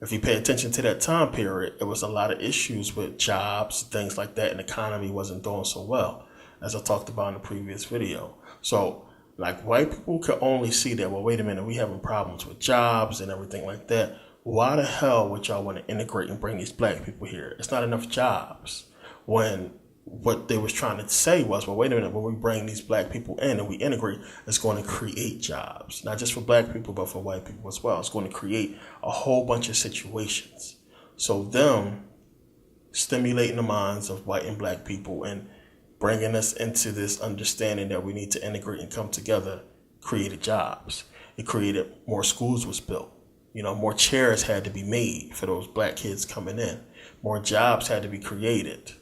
if you pay attention to that time period, it was a lot of issues with jobs, things like that, and the economy wasn't doing so well, as I talked about in the previous video. So, like, white people could only see that, well, wait a minute, we having problems with jobs and everything like that. Why the hell would y'all want to integrate and bring these black people here? It's not enough jobs. When what they was trying to say was, well, wait a minute, when we bring these black people in and we integrate, it's going to create jobs, not just for black people, but for white people as well. It's going to create a whole bunch of situations. So them stimulating the minds of white and black people and bringing us into this understanding that we need to integrate and come together created jobs. It created more schools was built. More chairs had to be made for those black kids coming in. More jobs had to be created,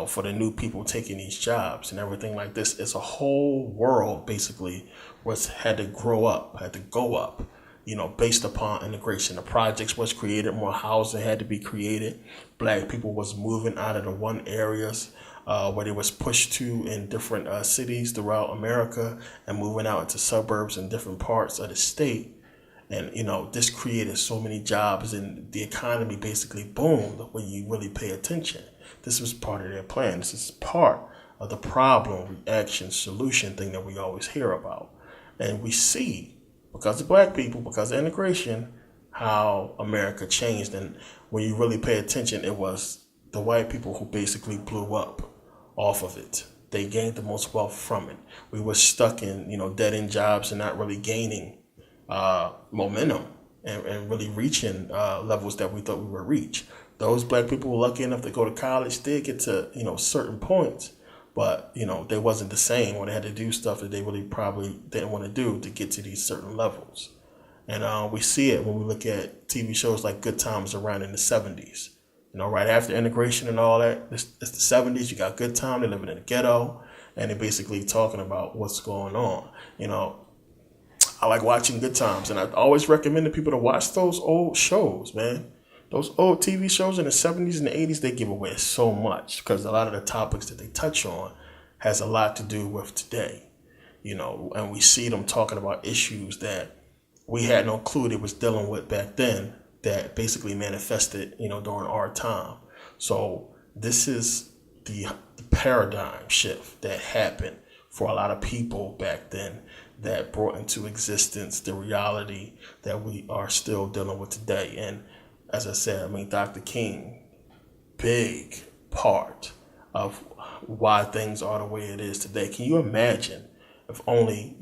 for the new people taking these jobs and everything like this. It's a whole world basically had to grow up, had to go up, based upon integration. The projects was created, more housing had to be created. Black people was moving out of the one areas where they was pushed to in different cities throughout America and moving out into suburbs in different parts of the state. And, this created so many jobs and the economy basically boomed when you really pay attention. This was part of their plan. This is part of the problem, reaction, solution thing that we always hear about. And we see, because of black people, because of integration, how America changed. And when you really pay attention, it was the white people who basically blew up off of it. They gained the most wealth from it. We were stuck in, dead-end jobs and not really gaining momentum and really reaching levels that we thought we would reach. Those black people were lucky enough to go to college, did get to, certain points, but, they wasn't the same, or they had to do stuff that they really probably didn't want to do to get to these certain levels. And we see it when we look at TV shows like Good Times around in the 70s. Right after integration and all that, it's the 70s, you got Good Time, they're living in the ghetto, and they're basically talking about what's going on. I like watching Good Times, and I always recommend to people to watch those old shows, man. Those old TV shows in the 70s and the 80s, they give away so much because a lot of the topics that they touch on has a lot to do with today, and we see them talking about issues that we had no clue they was dealing with back then that basically manifested, during our time. So this is the paradigm shift that happened for a lot of people back then that brought into existence the reality that we are still dealing with today. And as I said, Dr. King, big part of why things are the way it is today. Can you imagine if only,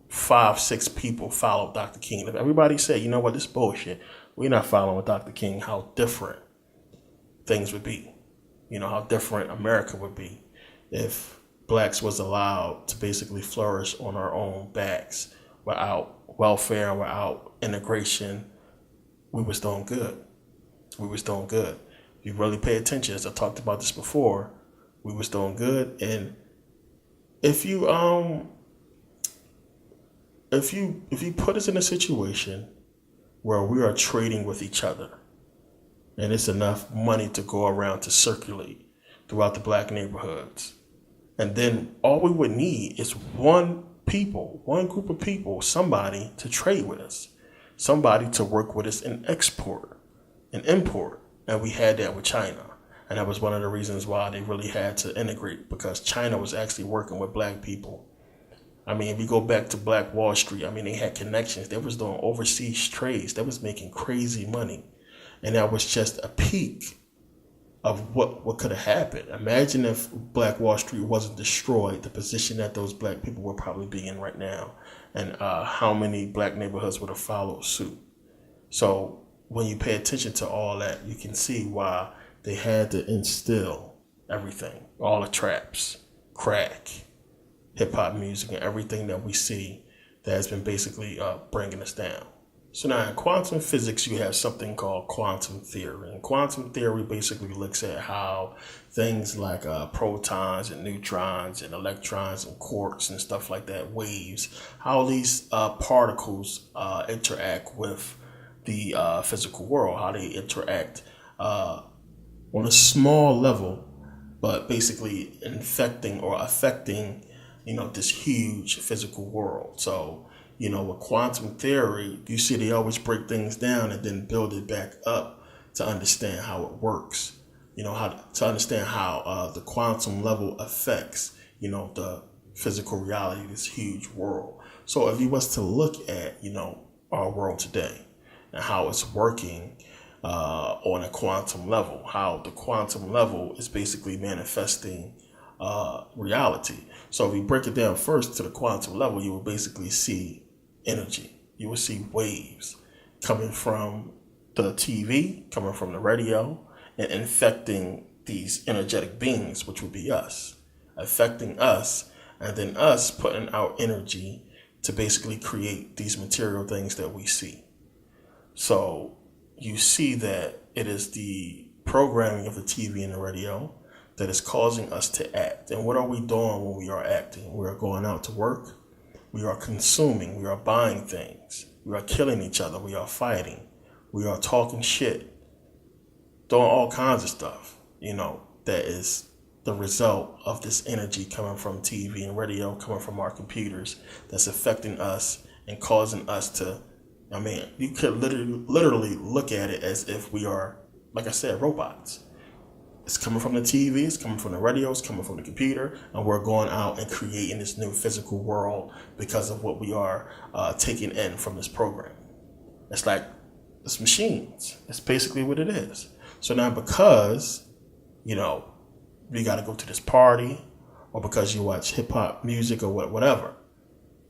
5-6 people followed Dr. King? If everybody said, what, this bullshit, we're not following Dr. King, how different things would be. How different America would be if blacks was allowed to basically flourish on our own backs without welfare and without integration. We was doing good. We was doing good. If you really pay attention, as I talked about this before, we was doing good. And if you put us in a situation where we are trading with each other and it's enough money to go around to circulate throughout the black neighborhoods, and then all we would need is one group of people, somebody to trade with us, somebody to work with us and export and import. And we had that with China. And that was one of the reasons why they really had to integrate, because China was actually working with black people. If you go back to Black Wall Street, they had connections. They was doing overseas trades. They was making crazy money. And that was just a peak of what could have happened. Imagine if Black Wall Street wasn't destroyed, the position that those black people would probably be in right now, and how many black neighborhoods would have followed suit. So when you pay attention to all that, you can see why they had to instill everything, all the traps, crack, hip-hop music, and everything that we see that has been basically bringing us down. So now in quantum physics, you have something called quantum theory. And quantum theory basically looks at how things like protons and neutrons and electrons and quarks and stuff like that, waves, how these particles interact with the physical world, how they interact on a small level, but basically infecting or affecting, this huge physical world. So, with quantum theory, you see they always break things down and then build it back up to understand how it works. To understand how the quantum level affects, the physical reality of this huge world. So if you was to look at, our world today and how it's working, on a quantum level, how the quantum level is basically manifesting reality. So if you break it down first to the quantum level, you will basically see energy. You will see waves coming from the TV, coming from the radio, and infecting these energetic beings, which would be us, affecting us, and then us putting out energy to basically create these material things that we see. So you see that it is the programming of the TV and the radio that is causing us to act. And what are we doing when we are acting? We are going out to work. We are consuming. We are buying things. We are killing each other. We are fighting. We are talking shit. Doing all kinds of stuff, that is the result of this energy coming from TV and radio, coming from our computers, that's affecting us and causing us to, you could literally look at it as if we are, like I said, robots. It's coming from the TV, it's coming from the radio, it's coming from the computer, and we're going out and creating this new physical world because of what we are taking in from this program. It's like, it's machines. It's basically what it is. So now because, you got to go to this party, or because you watch hip hop music or whatever,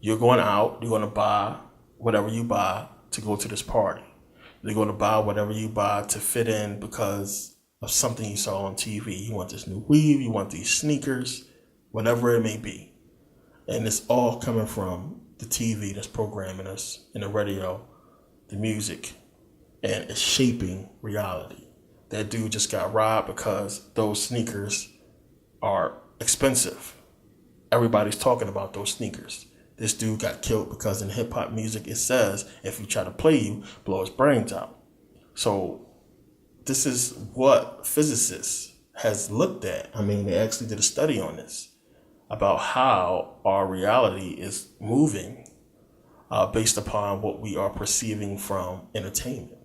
you're going out, you're going to buy whatever you buy to go to this party. You're going to buy whatever you buy to fit in because of something you saw on TV. You want this new weave, you want these sneakers, whatever it may be. And it's all coming from the TV that's programming us, and the radio, the music, and it's shaping reality. That dude just got robbed because those sneakers are expensive. Everybody's talking about those sneakers. This dude got killed because in hip hop music it says if you try to play you, blow his brains out. So this is what physicists has looked at. They actually did a study on this about how our reality is moving based upon what we are perceiving from entertainment.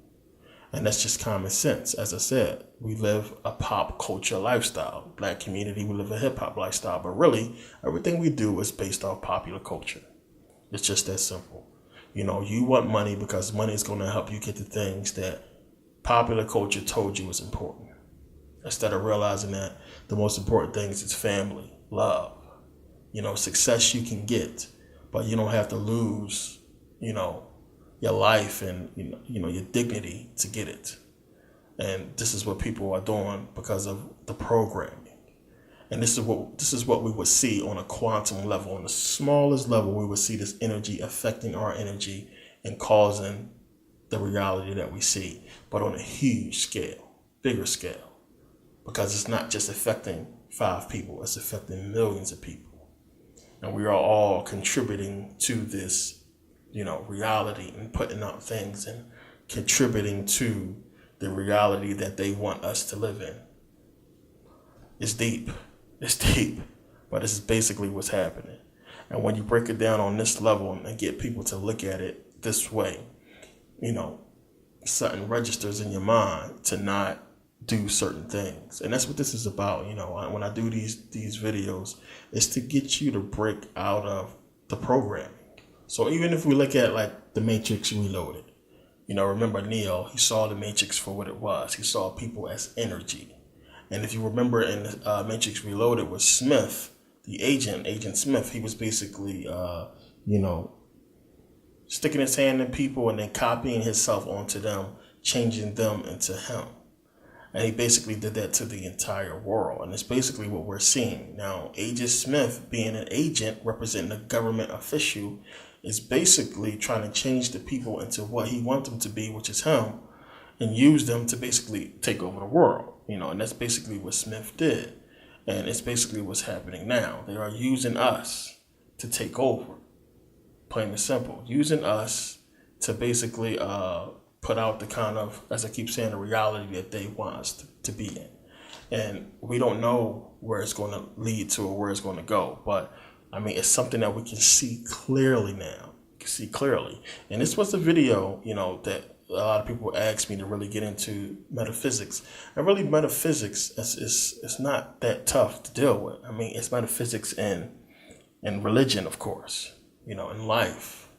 And that's just common sense. As I said, we live a pop culture lifestyle. Black community, we live a hip hop lifestyle. But really, everything we do is based off popular culture. It's just that simple. You want money because money is going to help you get the things that popular culture told you was important. Instead of realizing that the most important things is family, love, success you can get, but you don't have to lose, your life and your dignity to get it. And this is what people are doing because of the programming. And this is what we would see on a quantum level. On the smallest level, we would see this energy affecting our energy and causing the reality that we see, but on a huge scale, bigger scale, because it's not just affecting 5 people, it's affecting millions of people. And we are all contributing to this reality and putting out things and contributing to the reality that they want us to live in. It's deep, but this is basically what's happening. And when you break it down on this level and get people to look at it this way, something registers in your mind to not do certain things. And that's what this is about. When I do these videos, it's to get you to break out of the programming. So even if we look at like The Matrix Reloaded, remember Neo, he saw the Matrix for what it was. He saw people as energy. And if you remember in Matrix Reloaded with Smith, the Agent Smith, he was basically, sticking his hand in people and then copying himself onto them, changing them into him. And he basically did that to the entire world. And it's basically what we're seeing. Now, Agent Smith, being an agent representing a government official, is basically trying to change the people into what he wants them to be, which is him, and use them to basically take over the world. And that's basically what Smith did. And it's basically what's happening now. They are using us to take over. Plain and simple. Using us to basically put out the kind of, as I keep saying, the reality that they want us to be in. And we don't know where it's going to lead to or where it's going to go. But, it's something that we can see clearly now. You can see clearly. And this was a video, that a lot of people ask me to really get into metaphysics. And really metaphysics is not that tough to deal with. It's metaphysics in religion, of course, in life.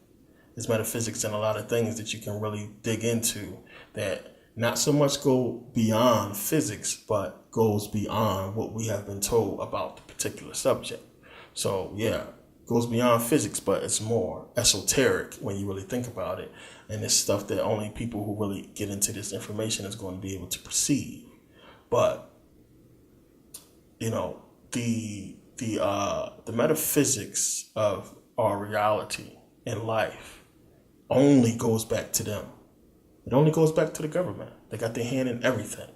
It's metaphysics and a lot of things that you can really dig into that not so much go beyond physics, but goes beyond what we have been told about the particular subject. So yeah, goes beyond physics, but it's more esoteric when you really think about it. And it's stuff that only people who really get into this information is going to be able to perceive. But, you know, the metaphysics of our reality in life only goes back to them. It only goes back to the government. They got their hand in everything.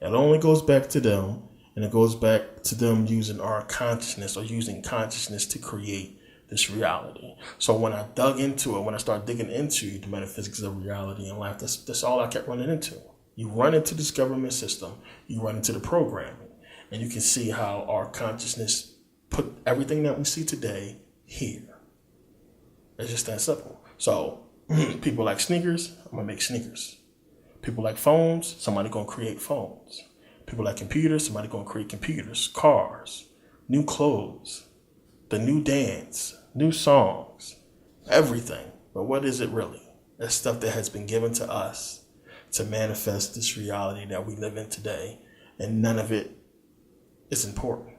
It only goes back to them, and it goes back to them using our consciousness or using consciousness to create this reality. So when I dug into it, when I started digging into the metaphysics of reality and life, that's all I kept running into. You run into this government system, you run into the programming, and you can see how our consciousness put everything that we see today here. It's just that simple. So people like sneakers, I'm gonna make sneakers. People like phones, somebody gonna create phones. People like computers, somebody gonna create computers, cars, new clothes, the new dance, new songs, everything. But what is it really? That's stuff that has been given to us to manifest this reality that we live in today, and none of it is important.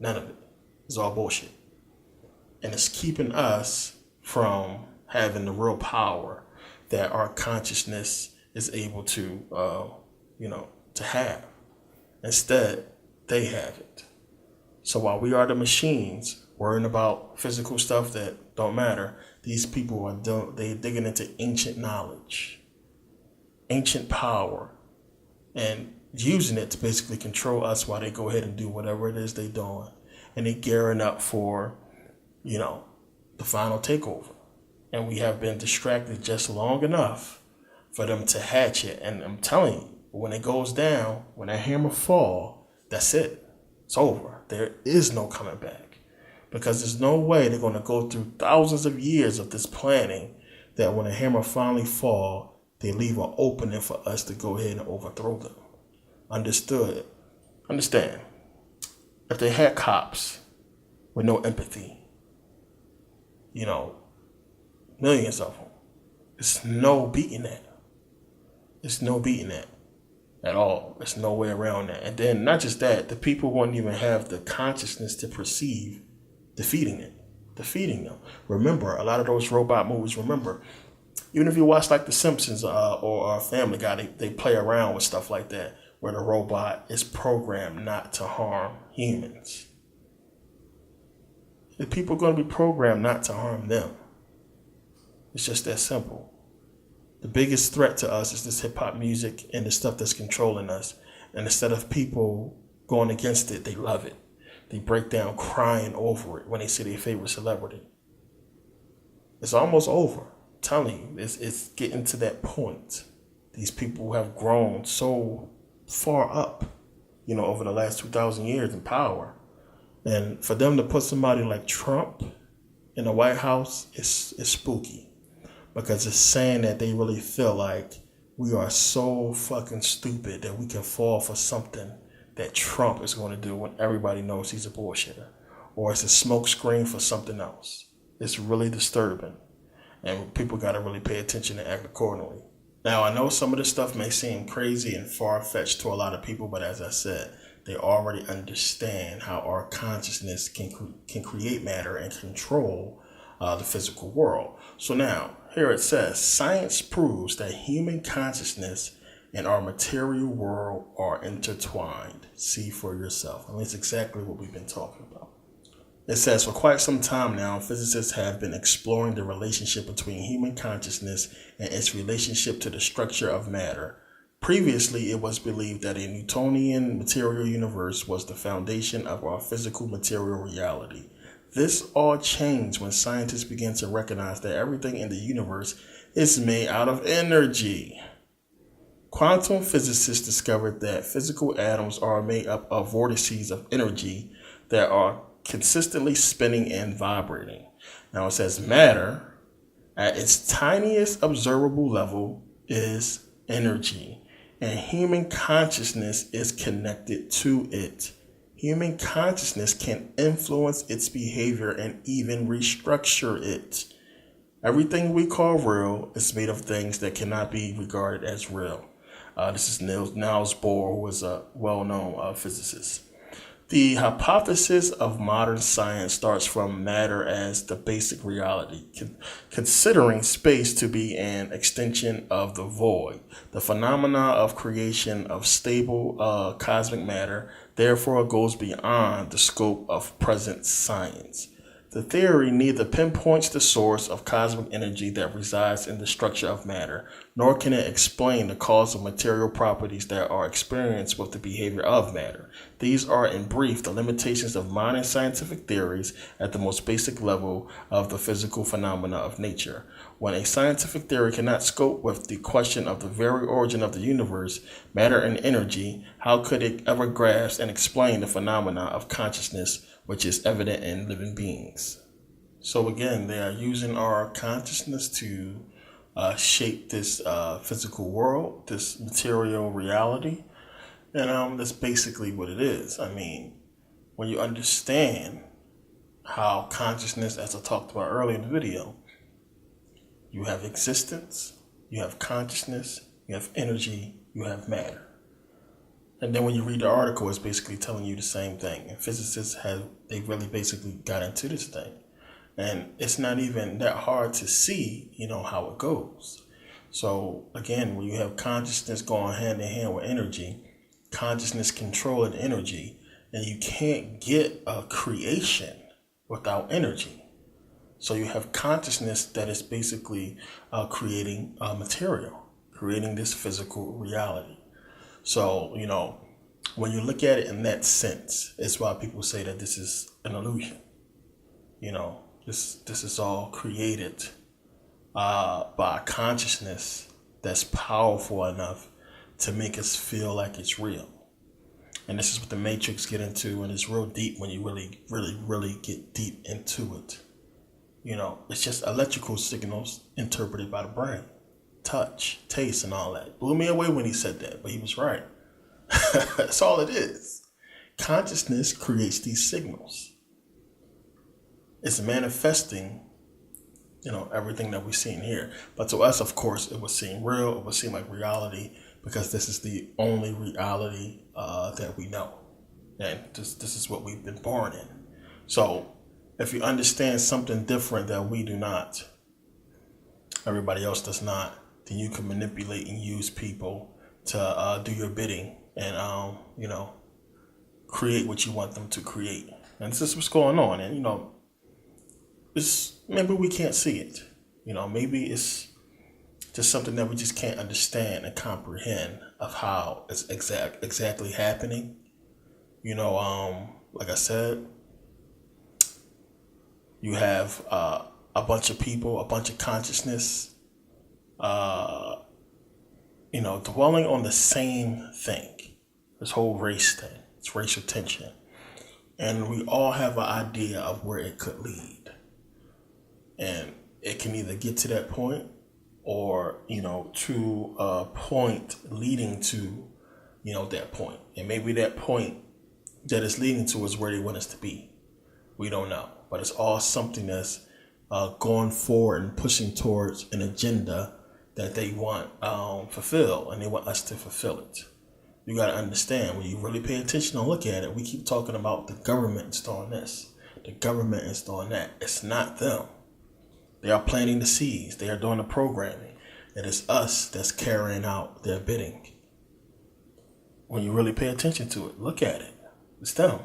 None of it. It's all bullshit. And it's keeping us from having the real power that our consciousness is able to, to have. Instead, they have it. So while we are the machines worrying about physical stuff that don't matter, these people are they digging into ancient knowledge, ancient power, and using it to basically control us while they go ahead and do whatever it is they're doing. And they're gearing up for, the final takeover. And we have been distracted just long enough for them to hatch it. And I'm telling you, when it goes down, when that hammer fall, that's it. It's over. There is no coming back. Because there's no way they're going to go through thousands of years of this planning that when a hammer finally fall, they leave an opening for us to go ahead and overthrow them. Understood? Understand. If they had cops with no empathy, millions of them, it's no beating that. It's no beating that at all. There's no way around that. And then not just that, the people won't even have the consciousness to perceive defeating them. Remember, a lot of those robot movies, even if you watch like The Simpsons or Family Guy, they play around with stuff like that, where the robot is programmed not to harm humans. The people are going to be programmed not to harm them. It's just that simple. The biggest threat to us is this hip hop music and the stuff that's controlling us. And instead of people going against it, they love it. They break down crying over it when they see their favorite celebrity. It's almost over. I'm telling you, it's getting to that point. These people have grown so far up, over the last 2,000 years in power. And for them to put somebody like Trump in the White House is spooky. Because it's saying that they really feel like we are so fucking stupid that we can fall for something that Trump is going to do when everybody knows he's a bullshitter. Or it's a smoke screen for something else. It's really disturbing. And people got to really pay attention and act accordingly. Now, I know some of this stuff may seem crazy and far-fetched to a lot of people, but as I said, they already understand how our consciousness can create matter and control the physical world. So now, here it says, science proves that human consciousness and our material world are intertwined. See for yourself. I mean, it's exactly what we've been talking about. It says, for quite some time now, physicists have been exploring the relationship between human consciousness and its relationship to the structure of matter. Previously, it was believed that a Newtonian material universe was the foundation of our physical material reality. This all changed when scientists began to recognize that everything in the universe is made out of energy. Quantum physicists discovered that physical atoms are made up of vortices of energy that are consistently spinning and vibrating. Now it says matter at its tiniest observable level is energy, and human consciousness is connected to it. Human consciousness can influence its behavior and even restructure it. Everything we call real is made of things that cannot be regarded as real. This is Niels Bohr, who was a well-known physicist. The hypothesis of modern science starts from matter as the basic reality, considering space to be an extension of the void. The phenomena of creation of stable cosmic matter therefore goes beyond the scope of present science. The theory neither pinpoints the source of cosmic energy that resides in the structure of matter, nor can it explain the cause of material properties that are experienced with the behavior of matter. These are, in brief, the limitations of modern scientific theories at the most basic level of the physical phenomena of nature. When a scientific theory cannot cope with the question of the very origin of the universe, matter and energy, how could it ever grasp and explain the phenomena of consciousness, which is evident in living beings? So again, they are using our consciousness to shape this physical world, this material reality. And that's basically what it is. I mean, when you understand how consciousness, as I talked about earlier in the video, you have existence, you have consciousness, you have energy, you have matter. And then when you read the article, it's basically telling you the same thing. And physicists they really basically got into this thing. And it's not even that hard to see, how it goes. So again, when you have consciousness going hand in hand with energy, consciousness controlling energy, and you can't get a creation without energy. So you have consciousness that is basically creating material, creating this physical reality. So, when you look at it in that sense, it's why people say that this is an illusion. This is all created by consciousness that's powerful enough to make us feel like it's real. And this is what the Matrix get into, and it's real deep when you really, really, really get deep into it. It's just electrical signals interpreted by the brain. Touch, taste, and all that. Blew me away when he said that, but he was right. That's all it is. Consciousness creates these signals. It's manifesting, everything that we're seeing here. But to us, of course, it would seem real. It would seem like reality because this is the only reality that we know. And this is what we've been born in. So if you understand something different that we do not, everybody else does not, then you can manipulate and use people to do your bidding and, create what you want them to create. And this is what's going on. And, maybe we can't see it. Maybe it's just something that we just can't understand and comprehend of how it's exactly happening. Like I said, you have a bunch of people, a bunch of consciousness, dwelling on the same thing. This whole race thing, it's racial tension. And we all have an idea of where it could lead. And it can either get to that point or, to a point leading to, that point. And maybe that point that it's leading to is where they want us to be. We don't know. But it's all something that's going forward and pushing towards an agenda that they want fulfilled, and they want us to fulfill it. You got to understand, when you really pay attention and look at it, we keep talking about the government is doing this, the government is doing that. It's not them. They are planting the seeds. They are doing the programming. It is us that's carrying out their bidding. When you really pay attention to it, look at it. It's them.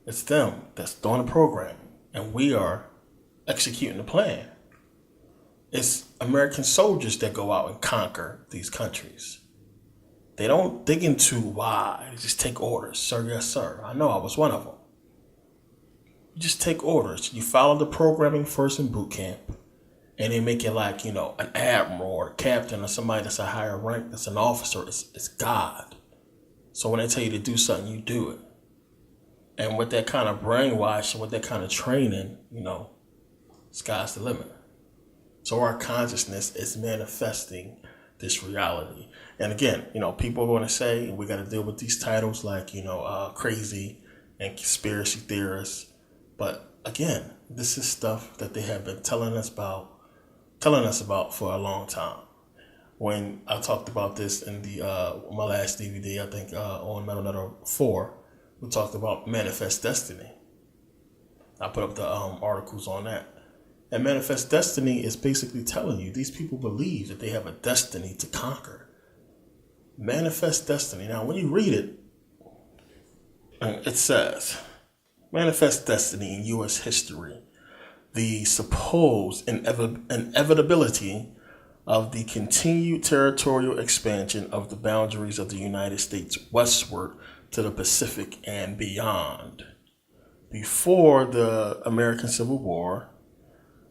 It's them that's doing the programming, and we are executing the plan. It's American soldiers that go out and conquer these countries. They don't dig into why. They just take orders. Sir, yes, sir. I know I was one of them. You just take orders. You follow the programming first in boot camp, and they make it like, an admiral or a captain or somebody that's a higher rank, that's an officer. It's God. So when they tell you to do something, you do it. And with that kind of brainwashing, with that kind of training, sky's the limit. So our consciousness is manifesting this reality. And again, people are going to say, we got to deal with these titles like, crazy and conspiracy theorists. But again, this is stuff that they have been telling us about for a long time. When I talked about this in the my last DVD, I think on Metal Nutter 4, we talked about Manifest Destiny. I put up the articles on that. And Manifest Destiny is basically telling you these people believe that they have a destiny to conquer. Manifest Destiny. Now, when you read it, it says, Manifest Destiny in U.S. history, the supposed inevitability of the continued territorial expansion of the boundaries of the United States westward to the Pacific and beyond. Before the American Civil War,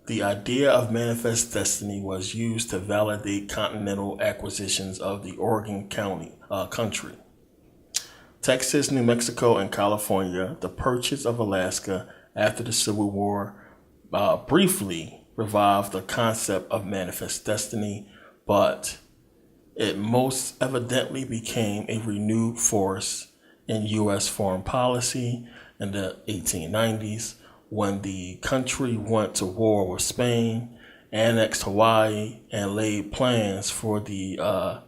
the idea of Manifest Destiny was used to validate continental acquisitions of the Oregon country, Texas, New Mexico, and California. The purchase of Alaska after the Civil War briefly revived the concept of Manifest Destiny, but it most evidently became a renewed force in U.S. foreign policy in the 1890s when the country went to war with Spain, annexed Hawaii, and laid plans for the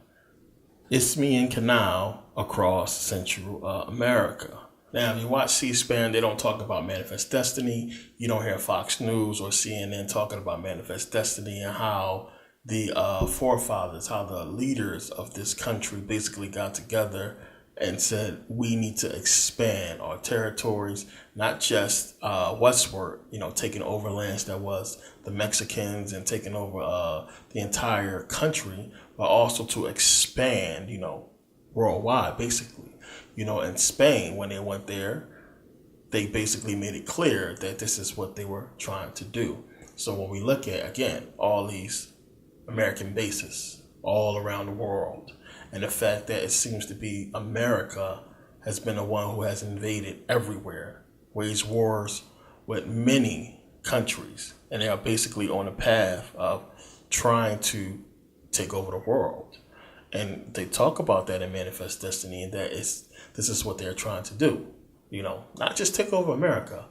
Isthmian Canal across Central America. Now, if you watch C-SPAN, they don't talk about Manifest Destiny. You don't hear Fox News or CNN talking about Manifest Destiny and how the forefathers, how the leaders of this country basically got together and said, we need to expand our territories, not just westward, taking over lands that was the Mexicans and taking over the entire country, but also to expand, worldwide, basically. In Spain, when they went there, they basically made it clear that this is what they were trying to do. So when we look at, again, all these American bases all around the world, and the fact that it seems to be America has been the one who has invaded everywhere, waged wars with many countries, and they are basically on a path of trying to take over the world. And they talk about that in Manifest Destiny, and this is what they're trying to do. Not just take over America.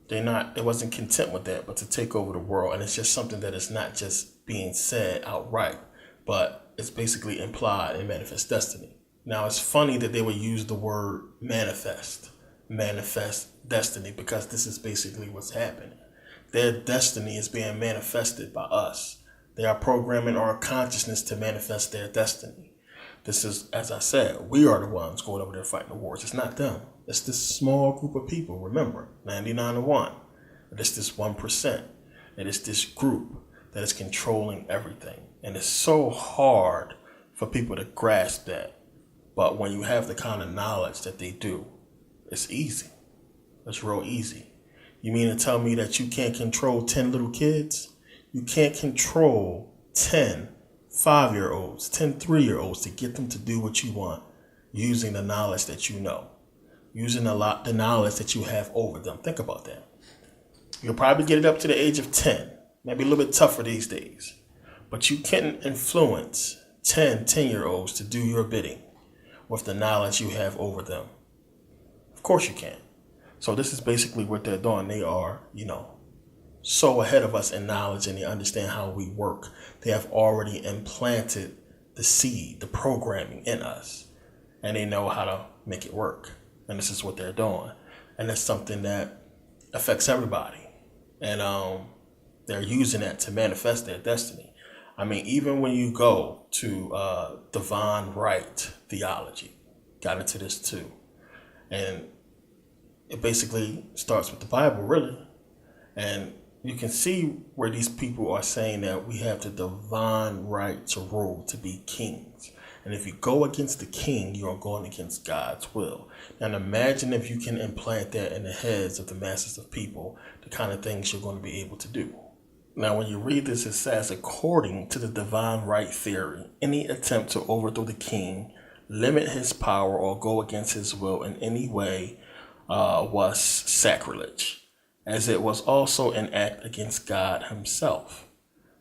They wasn't content with that, but to take over the world. And it's just something that is not just being said outright, but it's basically implied in Manifest Destiny. Now, it's funny that they would use the word manifest destiny, because this is basically what's happening. Their destiny is being manifested by us. They are programming our consciousness to manifest their destiny. This is, as I said, we are the ones going over there fighting the wars. It's not them. It's this small group of people. Remember, 99-1. It's this 1%. And it's this group that is controlling everything. And it's so hard for people to grasp that. But when you have the kind of knowledge that they do, it's easy. It's real easy. You mean to tell me that you can't control 10 little kids? You can't control 10 5-year-olds, 10 3-year-olds to get them to do what you want using the knowledge that you know, using the knowledge that you have over them. Think about that. You'll probably get it up to the age of 10, maybe a little bit tougher these days, but you can't influence 10-year-olds to do your bidding with the knowledge you have over them. Of course you can. So this is basically what they're doing. They are, so ahead of us in knowledge, and they understand how we work. They have already implanted the seed, the programming in us, and they know how to make it work. And this is what they're doing. And it's something that affects everybody. And they're using that to manifest their destiny. I mean, even when you go to divine right theology, got into this too. And it basically starts with the Bible, really. And you can see where these people are saying that we have the divine right to rule, to be kings. And if you go against the king, you are going against God's will. And imagine if you can implant that in the heads of the masses of people, the kind of things you're going to be able to do. Now, when you read this, it says, according to the divine right theory, any attempt to overthrow the king, limit his power, or go against his will in any way was sacrilege, as it was also an act against God himself.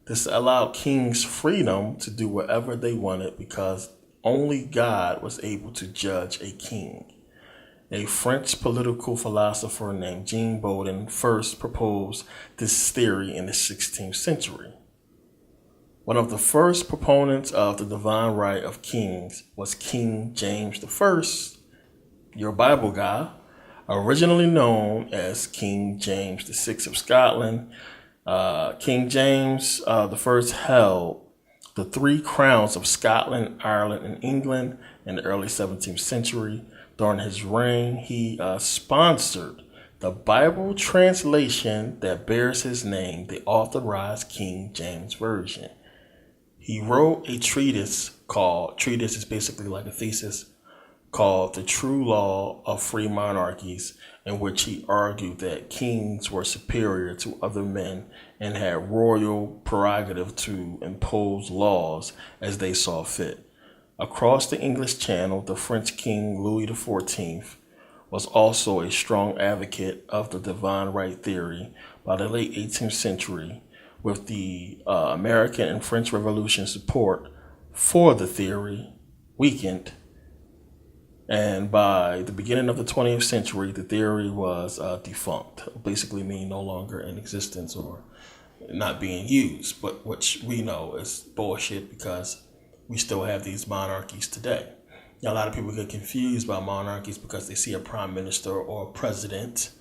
This allowed kings freedom to do whatever they wanted because only God was able to judge a king. a French political philosopher named Jean Bodin first proposed this theory in the 16th century. One of the first proponents of the divine right of kings was King James I, your Bible guy, originally known as King James VI of Scotland. King James I held the three crowns of Scotland, Ireland, and England in the early 17th century. During his reign, he sponsored the Bible translation that bears his name, the Authorized King James Version. He wrote a treatise is basically like a thesis, called The True Law of Free Monarchies, in which he argued that kings were superior to other men and had royal prerogative to impose laws as they saw fit. Across the English Channel, the French King Louis XIV was also a strong advocate of the divine right theory. By the late 18th century, with the American and French Revolution support for the theory weakened, and by the beginning of the 20th century, the theory was defunct, basically meaning no longer in existence or not being used, but which we know is bullshit because we still have these monarchies today. Now, a lot of people get confused by monarchies because they see a prime minister or a president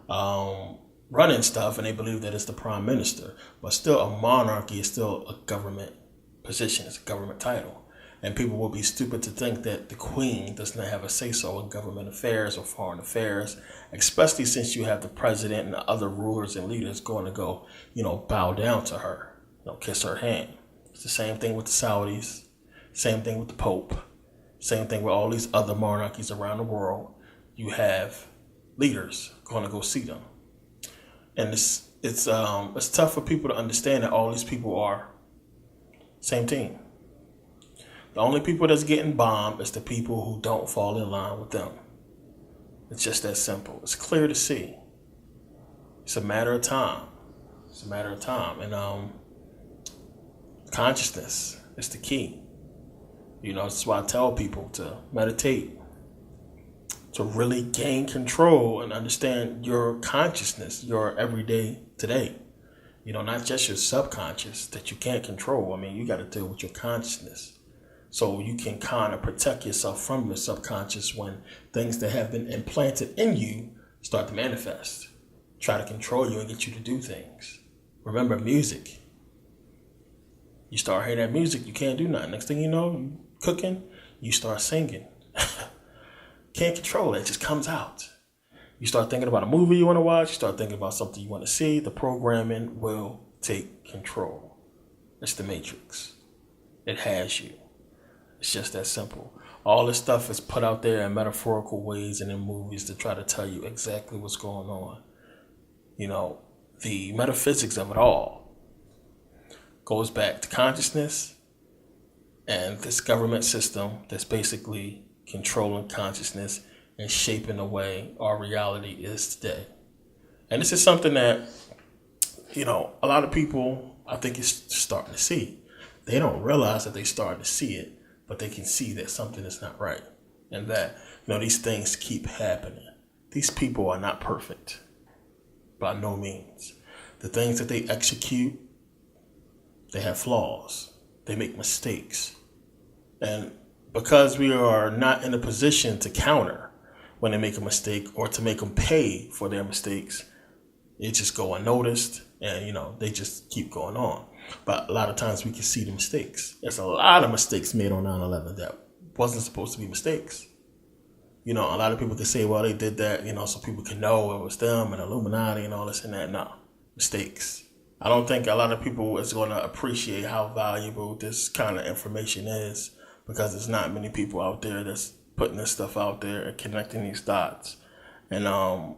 running stuff and they believe that it's the prime minister. But still, a monarchy is still a government position, it's a government title. And people will be stupid to think that the queen does not have a say-so in government affairs or foreign affairs, especially since you have the president and the other rulers and leaders going to go, bow down to her, kiss her hand. It's the same thing with the Saudis, same thing with the Pope, same thing with all these other monarchies around the world. You have leaders going to go see them. And it's tough for people to understand that all these people are same team. The only people that's getting bombed is the people who don't fall in line with them. It's just that simple. It's clear to see. It's a matter of time. And consciousness is the key. That's why I tell people to meditate, to really gain control and understand your consciousness, your everyday today. Not just your subconscious that you can't control. You got to deal with your consciousness. So you can kind of protect yourself from your subconscious when things that have been implanted in you start to manifest, try to control you and get you to do things. Remember music. You start hearing that music, you can't do nothing. Next thing you know, you cooking, you start singing. Can't control it, it just comes out. You start thinking about a movie you want to watch, you start thinking about something you want to see, the programming will take control. It's the Matrix. It has you. It's just that simple. All this stuff is put out there in metaphorical ways and in movies to try to tell you exactly what's going on. The metaphysics of it all goes back to consciousness and this government system that's basically controlling consciousness and shaping the way our reality is today. And this is something that, a lot of people, I think, is starting to see. They don't realize that they're starting to see it, but they can see that something is not right and that, these things keep happening. These people are not perfect by no means. The things that they execute, they have flaws. They make mistakes. And because we are not in a position to counter when they make a mistake or to make them pay for their mistakes, it just go unnoticed and, they just keep going on. But a lot of times we can see the mistakes. There's a lot of mistakes made on 9/11 that wasn't supposed to be mistakes. A lot of people can say, well, they did that, so people can know it was them and Illuminati and all this and that. No, mistakes. I don't think a lot of people is going to appreciate how valuable this kind of information is because there's not many people out there that's putting this stuff out there and connecting these dots. And a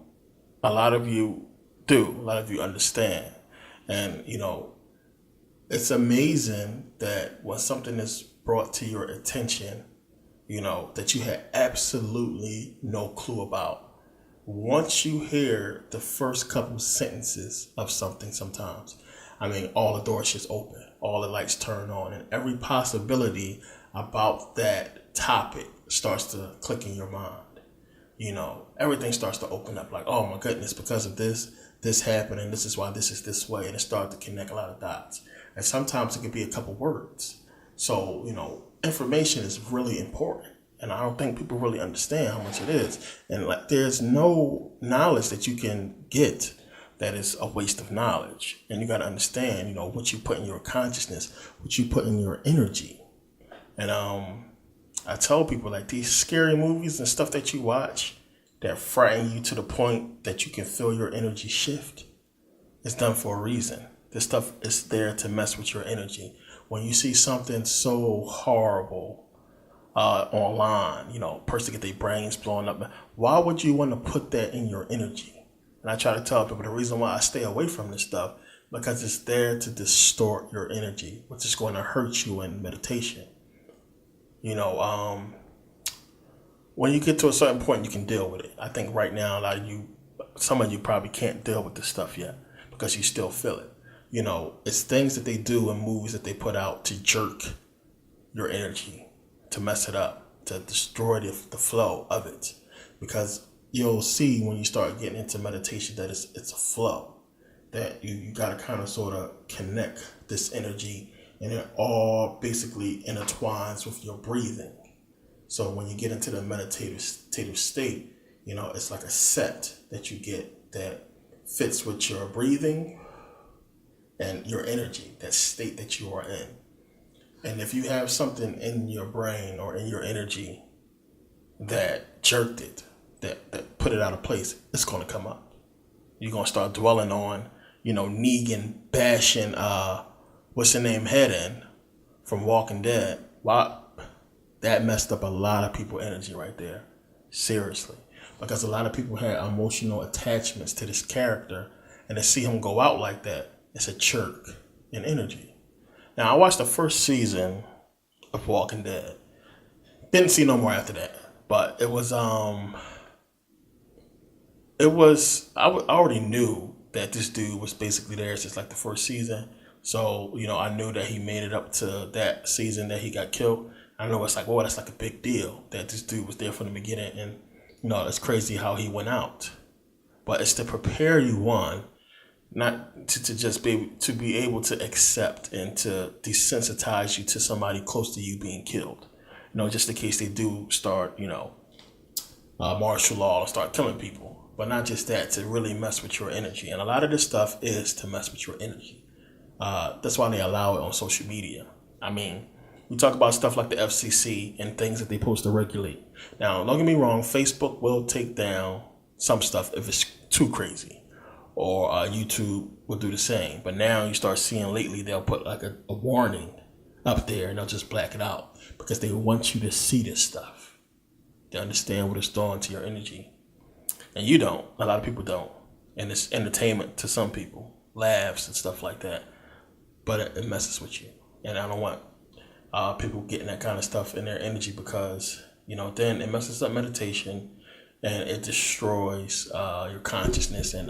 lot of you do. A lot of you understand. And, it's amazing that when something is brought to your attention, that you had absolutely no clue about. Once you hear the first couple sentences of something sometimes, all the doors just open, all the lights turn on, and every possibility about that topic starts to click in your mind. everything starts to open up like, oh my goodness, because of this happened, and this is why this is this way. And it started to connect a lot of dots. And sometimes it could be a couple words. So, information is really important. And I don't think people really understand how much it is. And like, there's no knowledge that you can get that is a waste of knowledge. And you got to understand, what you put in your consciousness, what you put in your energy. And I tell people, like, these scary movies and stuff that you watch that frighten you to the point that you can feel your energy shift, it's done for a reason. This stuff is there to mess with your energy. When you see something so horrible online, person get their brains blown up, why would you want to put that in your energy? And I try to tell people the reason why I stay away from this stuff, because it's there to distort your energy, which is going to hurt you in meditation. When you get to a certain point, you can deal with it. I think right now, some of you probably can't deal with this stuff yet because you still feel it. It's things that they do in movies that they put out to jerk your energy, to mess it up, to destroy the flow of it. Because you'll see when you start getting into meditation that it's a flow, that you got to kind of sort of connect this energy, and it all basically intertwines with your breathing. So when you get into the meditative state, it's like a set that you get that fits with your breathing and your energy, that state that you are in. And if you have something in your brain or in your energy that jerked it, that put it out of place, it's going to come up. You're going to start dwelling on, Negan bashing, what's her name, head in from Walking Dead. Wow. That messed up a lot of people's energy right there. Seriously. Because a lot of people had emotional attachments to this character, and to see him go out like that, it's a jerk in energy. Now, I watched the first season of Walking Dead. Didn't see no more after that. But I already knew that this dude was basically there since like the first season. So, I knew that he made it up to that season that he got killed. I know it's like, well, that's like a big deal that this dude was there from the beginning, and it's crazy how he went out. But it's to prepare you, one, not to just be able to accept and to desensitize you to somebody close to you being killed. Just in case they do start, martial law and start killing people. But not just that, to really mess with your energy. And a lot of this stuff is to mess with your energy. That's why they allow it on social media. I mean, we talk about stuff like the FCC and things that they supposed to regulate. Now, don't get me wrong, Facebook will take down some stuff if it's too crazy. Or YouTube will do the same. But now you start seeing lately, they'll put like a warning up there, and they'll just black it out because they want you to see this stuff. They understand what it's doing to your energy. And you don't. A lot of people don't. And it's entertainment to some people. Laughs and stuff like that. But it messes with you. And I don't want people getting that kind of stuff in their energy because, then it messes up meditation and it destroys your consciousness and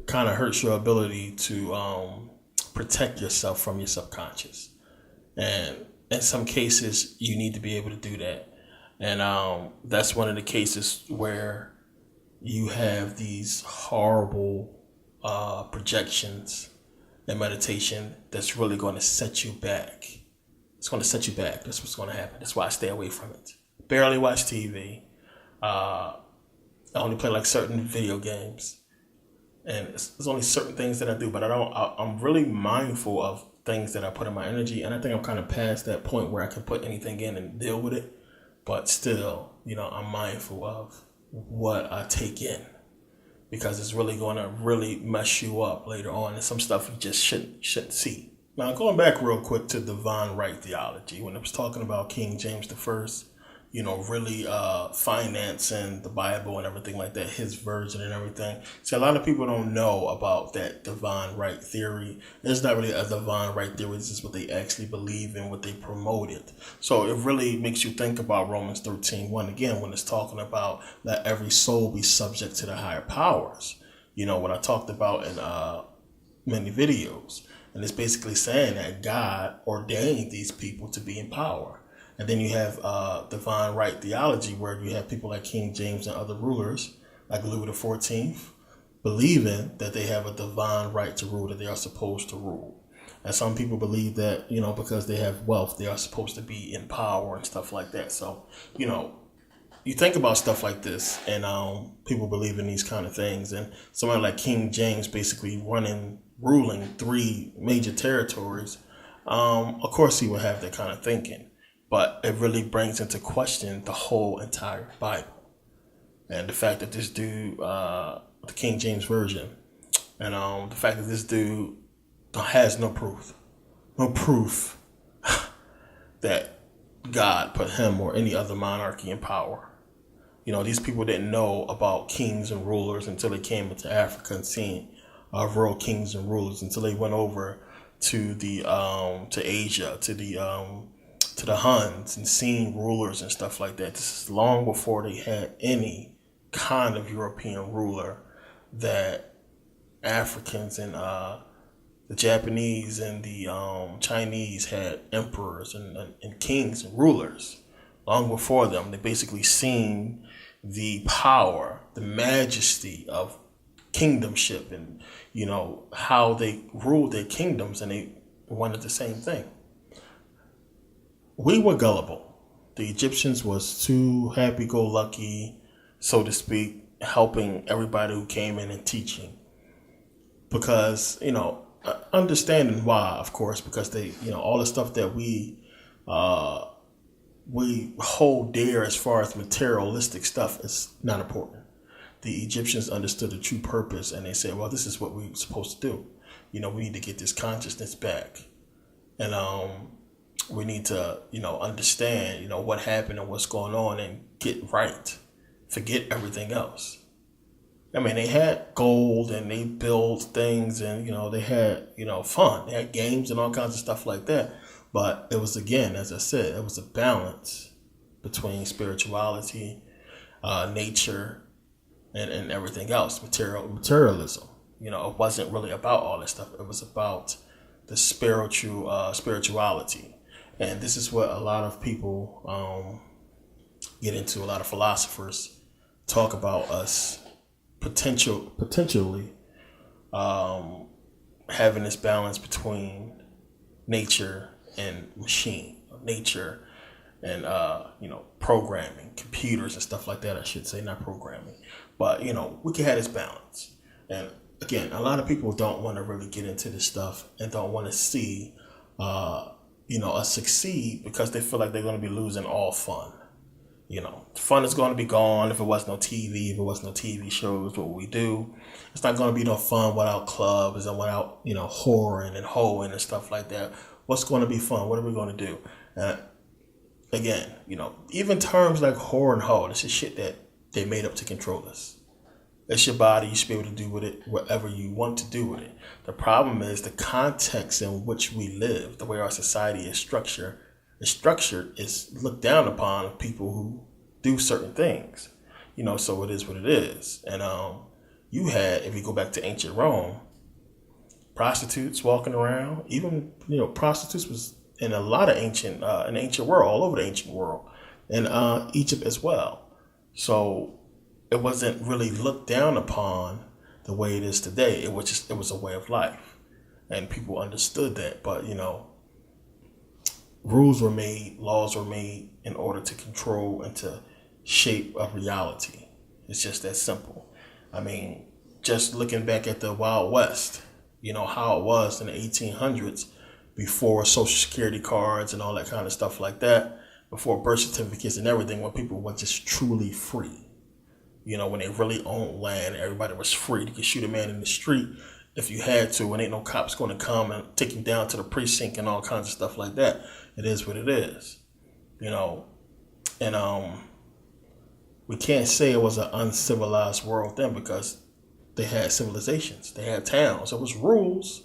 kind of hurts your ability to protect yourself from your subconscious. And in some cases, you need to be able to do that. And that's one of the cases where you have these horrible projections and meditation that's really going to set you back. It's going to set you back. That's what's going to happen. That's why I stay away from it. Barely watch TV. I only play like certain video games. And there's only certain things that I do, but I'm really mindful of things that I put in my energy. And I think I'm kind of past that point where I can put anything in and deal with it. But still, I'm mindful of what I take in. Because it's really going to really mess you up later on. And some stuff you just shouldn't see. Now, going back real quick to divine right theology, when it was talking about King James I, really financing the Bible and everything like that, his version and everything. See, a lot of people don't know about that divine right theory. It's not really a divine right theory. This is what they actually believe in, what they promoted. So it really makes you think about Romans 13:1 again, when it's talking about let every soul be subject to the higher powers. What I talked about in many videos. And it's basically saying that God ordained these people to be in power. And then you have divine right theology, where you have people like King James and other rulers, like Louis XIV, believing that they have a divine right to rule, that they are supposed to rule. And some people believe that, because they have wealth, they are supposed to be in power and stuff like that. So, you think about stuff like this, and people believe in these kind of things. And somebody like King James basically ruling 3 major territories, of course he would have that kind of thinking. But it really brings into question the whole entire Bible. And the fact that this dude, the King James Version, and the fact that this dude has no proof that God put him or any other monarchy in power. These people didn't know about kings and rulers until they came into Africa and seen real kings and rulers, until they went over to the to Asia, to the Huns, and seen rulers and stuff like that. This is long before they had any kind of European ruler that Africans and the Japanese and the Chinese had emperors and kings and rulers. Long before them, they basically seen the power, the majesty of kingdomship, and how they ruled their kingdoms, and they wanted the same thing. We were gullible. The Egyptians was too happy-go-lucky, so to speak, helping everybody who came in and teaching. Because, understanding why, of course, because they, all the stuff that we hold dear as far as materialistic stuff is not important. The Egyptians understood the true purpose, and they said, well, this is what we're supposed to do. We need to get this consciousness back. And we need to, understand, what happened and what's going on, and get right. Forget everything else. I mean, they had gold and they built things, and, they had, fun. They had games and all kinds of stuff like that. But it was, again, as I said, it was a balance between spirituality, nature, and everything else, materialism. It wasn't really about all this stuff. It was about the spirituality. And this is what a lot of people get into. A lot of philosophers talk about us potentially having this balance between nature and machine, nature and programming, computers and stuff like that. I should say, not programming, but we can have this balance. And again, a lot of people don't want to really get into this stuff and don't want to see us succeed, because they feel like they're going to be losing all fun. Fun is going to be gone if it was no TV, if it was no TV shows. What we do, it's not going to be no fun without clubs and without whoring and hoeing and stuff like that. What's going to be fun? What are we going to do? Again, even terms like whore and hoe, this is shit that they made up to control us. It's your body. You should be able to do with it whatever you want to do with it. The problem is the context in which we live, the way our society is structured is looked down upon people who do certain things. So it is what it is. And you had, if you go back to ancient Rome, prostitutes walking around. Even prostitutes was in a lot of in the ancient world, all over the ancient world, and Egypt as well. So it wasn't really looked down upon the way it is today. It was a way of life, and people understood that. But rules were made, laws were made in order to control and to shape a reality. It's just that simple. I mean, just looking back at the Wild West, how it was in the 1800s, before Social Security cards and all that kind of stuff like that, before birth certificates and everything, when people were just truly free. When they really owned land, everybody was free. You could shoot a man in the street if you had to, and ain't no cops going to come and take you down to the precinct and all kinds of stuff like that. It is what it is, and we can't say it was an uncivilized world then, because they had civilizations, they had towns, it was rules,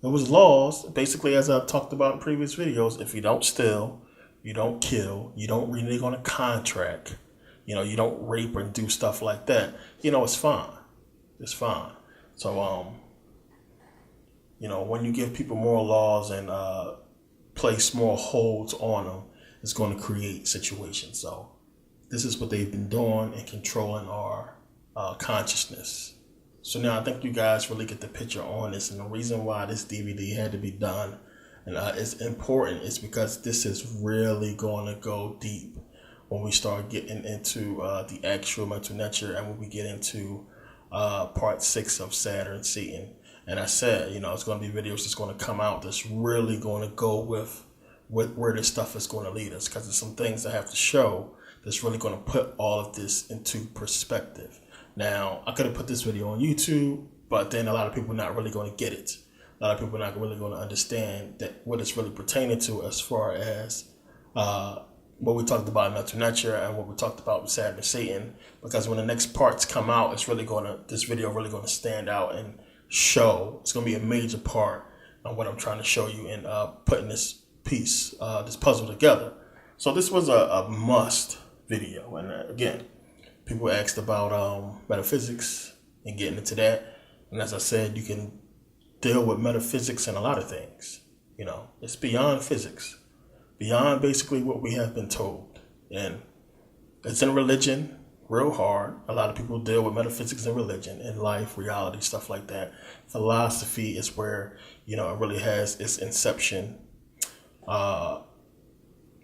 it was laws. Basically, as I've talked about in previous videos, if you don't steal, you don't kill, you don't renege on a contract, you don't rape and do stuff like that, it's fine. It's fine. So, when you give people more laws and place more holds on them, is going to create situations. So this is what they've been doing and controlling our consciousness. So now I think you guys really get the picture on this, and the reason why this DVD had to be done and it's important is because this is really going to go deep when we start getting into the actual mental nature, and when we get into part 6 of Saturn, Satan. And I said, it's going to be videos that's going to come out that's really going to go with where this stuff is going to lead us, because there's some things I have to show that's really going to put all of this into perspective. Now, I could have put this video on YouTube, but then a lot of people are not really going to get it. A lot of people are not really going to understand that what it's really pertaining to, as far as what we talked about in mental nature and what we talked about with Saturn and Satan. Because when the next parts come out, this video really going to stand out and show. It's going to be a major part of what I'm trying to show you in putting this piece, this puzzle together. So this was a must video. And again, people asked about metaphysics and getting into that. And as I said, you can deal with metaphysics and a lot of things. It's beyond physics, beyond basically what we have been told. And it's in religion, real hard. A lot of people deal with metaphysics and religion, in life, reality, stuff like that. Philosophy is where, it really has its inception.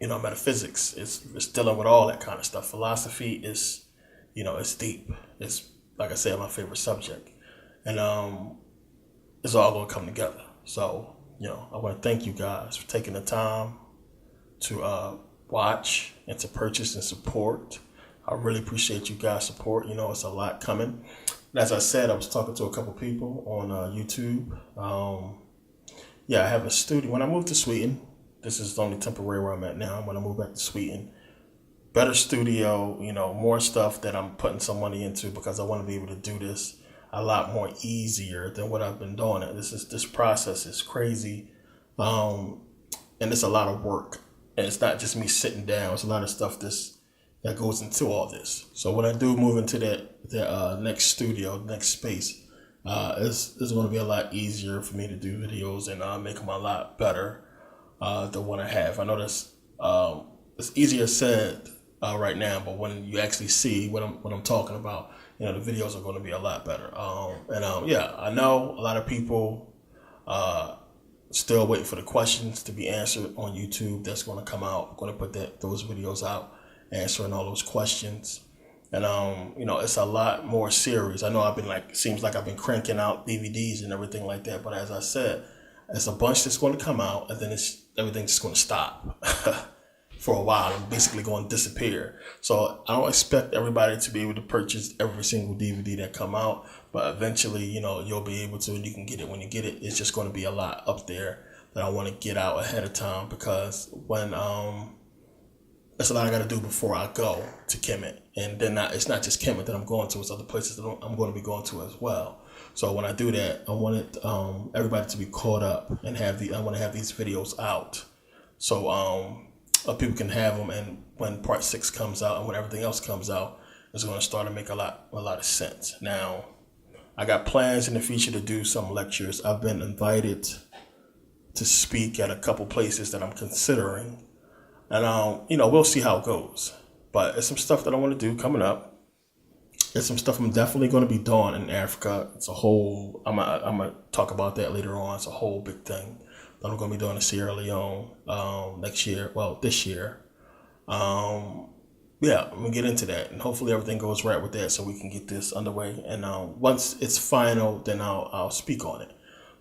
Metaphysics is dealing with all that kind of stuff. Philosophy is, it's deep. It's, like I said, my favorite subject. And it's all going to come together. So, I want to thank you guys for taking the time to watch and to purchase and support. I really appreciate you guys' support. It's a lot coming. And as I said, I was talking to a couple people on YouTube. I have a studio. When I moved to Sweden, this is only temporary where I'm at now. When I move back to Sweden, better studio, more stuff that I'm putting some money into, because I want to be able to do this a lot more easier than what I've been doing. This process is crazy, and it's a lot of work. And it's not just me sitting down. It's a lot of stuff that goes into all this. So when I do move into that next studio, next space, it's going to be a lot easier for me to do videos and make them a lot better than what I have. I know that's it's easier said right now, but when you actually see what I'm talking about, the videos are going to be a lot better. I know a lot of people still waiting for the questions to be answered on YouTube. That's going to come out. I'm going to put those videos out, answering all those questions. And it's a lot more serious. I know seems like I've been cranking out DVDs and everything like that, but as I said, it's a bunch that's going to come out, and then everything's just going to stop for a while and basically going to disappear. So I don't expect everybody to be able to purchase every single DVD that come out, but eventually, you'll be able to, and you can get it when you get it. It's just going to be a lot up there that I want to get out ahead of time, because when that's a lot I got to do before I go to Kemet. And then it's not just Kemet that I'm going to, it's other places that I'm going to be going to as well. So when I do that, I want everybody to be caught up and I want to have these videos out, so people can have them. And when part 6 comes out and when everything else comes out, it's going to start to make a lot of sense. Now, I got plans in the future to do some lectures. I've been invited to speak at a couple places that I'm considering. And, we'll see how it goes. But there's some stuff that I want to do coming up. There's some stuff I'm definitely going to be doing in Africa. It's a whole, I'm going to talk about that later on. It's a whole big thing that I'm going to be doing in Sierra Leone this year. I'm going to get into that. And hopefully everything goes right with that so we can get this underway. And once it's final, then I'll speak on it.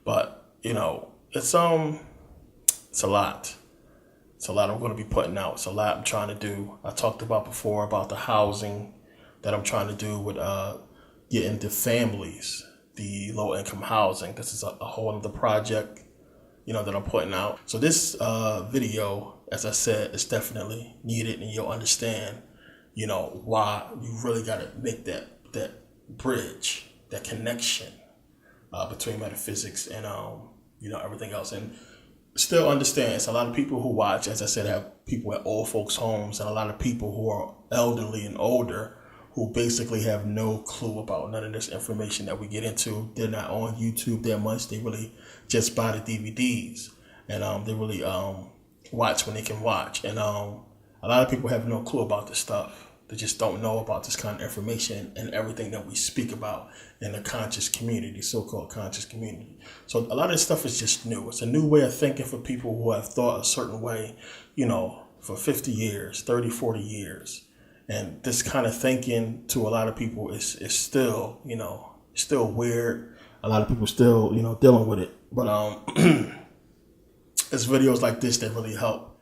But, it's a lot. It's a lot I'm going to be putting out. It's a lot I'm trying to do. I talked about before about the housing that I'm trying to do with getting the families, the low-income housing. This is a whole other project, that I'm putting out. So this video, as I said, is definitely needed, and you'll understand, why you really got to make that bridge, that connection between metaphysics and everything else. And still understand, it's a lot of people who watch, as I said, have people at old folks' homes, and a lot of people who are elderly and older who basically have no clue about none of this information that we get into. They're not on YouTube that much. They really just buy the DVDs, and they really watch when they can watch. And a lot of people have no clue about this stuff. They just don't know about this kind of information and everything that we speak about in the conscious community, so-called conscious community. So a lot of this stuff is just new. It's a new way of thinking for people who have thought a certain way, for 50 years, 30, 40 years. And this kind of thinking to a lot of people is still, still weird. A lot of people still, dealing with it. But it's videos like this that really help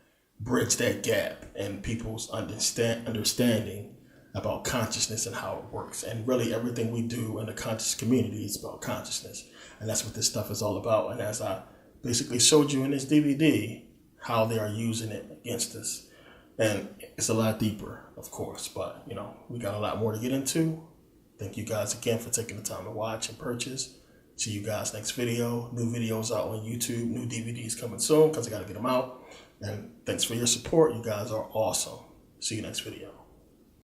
bridge that gap in people's understanding about consciousness and how it works. And really everything we do in the conscious community is about consciousness. And that's what this stuff is all about. And as I basically showed you in this DVD, how they are using it against us. And it's a lot deeper, of course, but we got a lot more to get into. Thank you guys again for taking the time to watch and purchase. See you guys next video. New videos out on YouTube. New DVDs coming soon because I got to get them out. And thanks for your support. You guys are awesome. See you next video.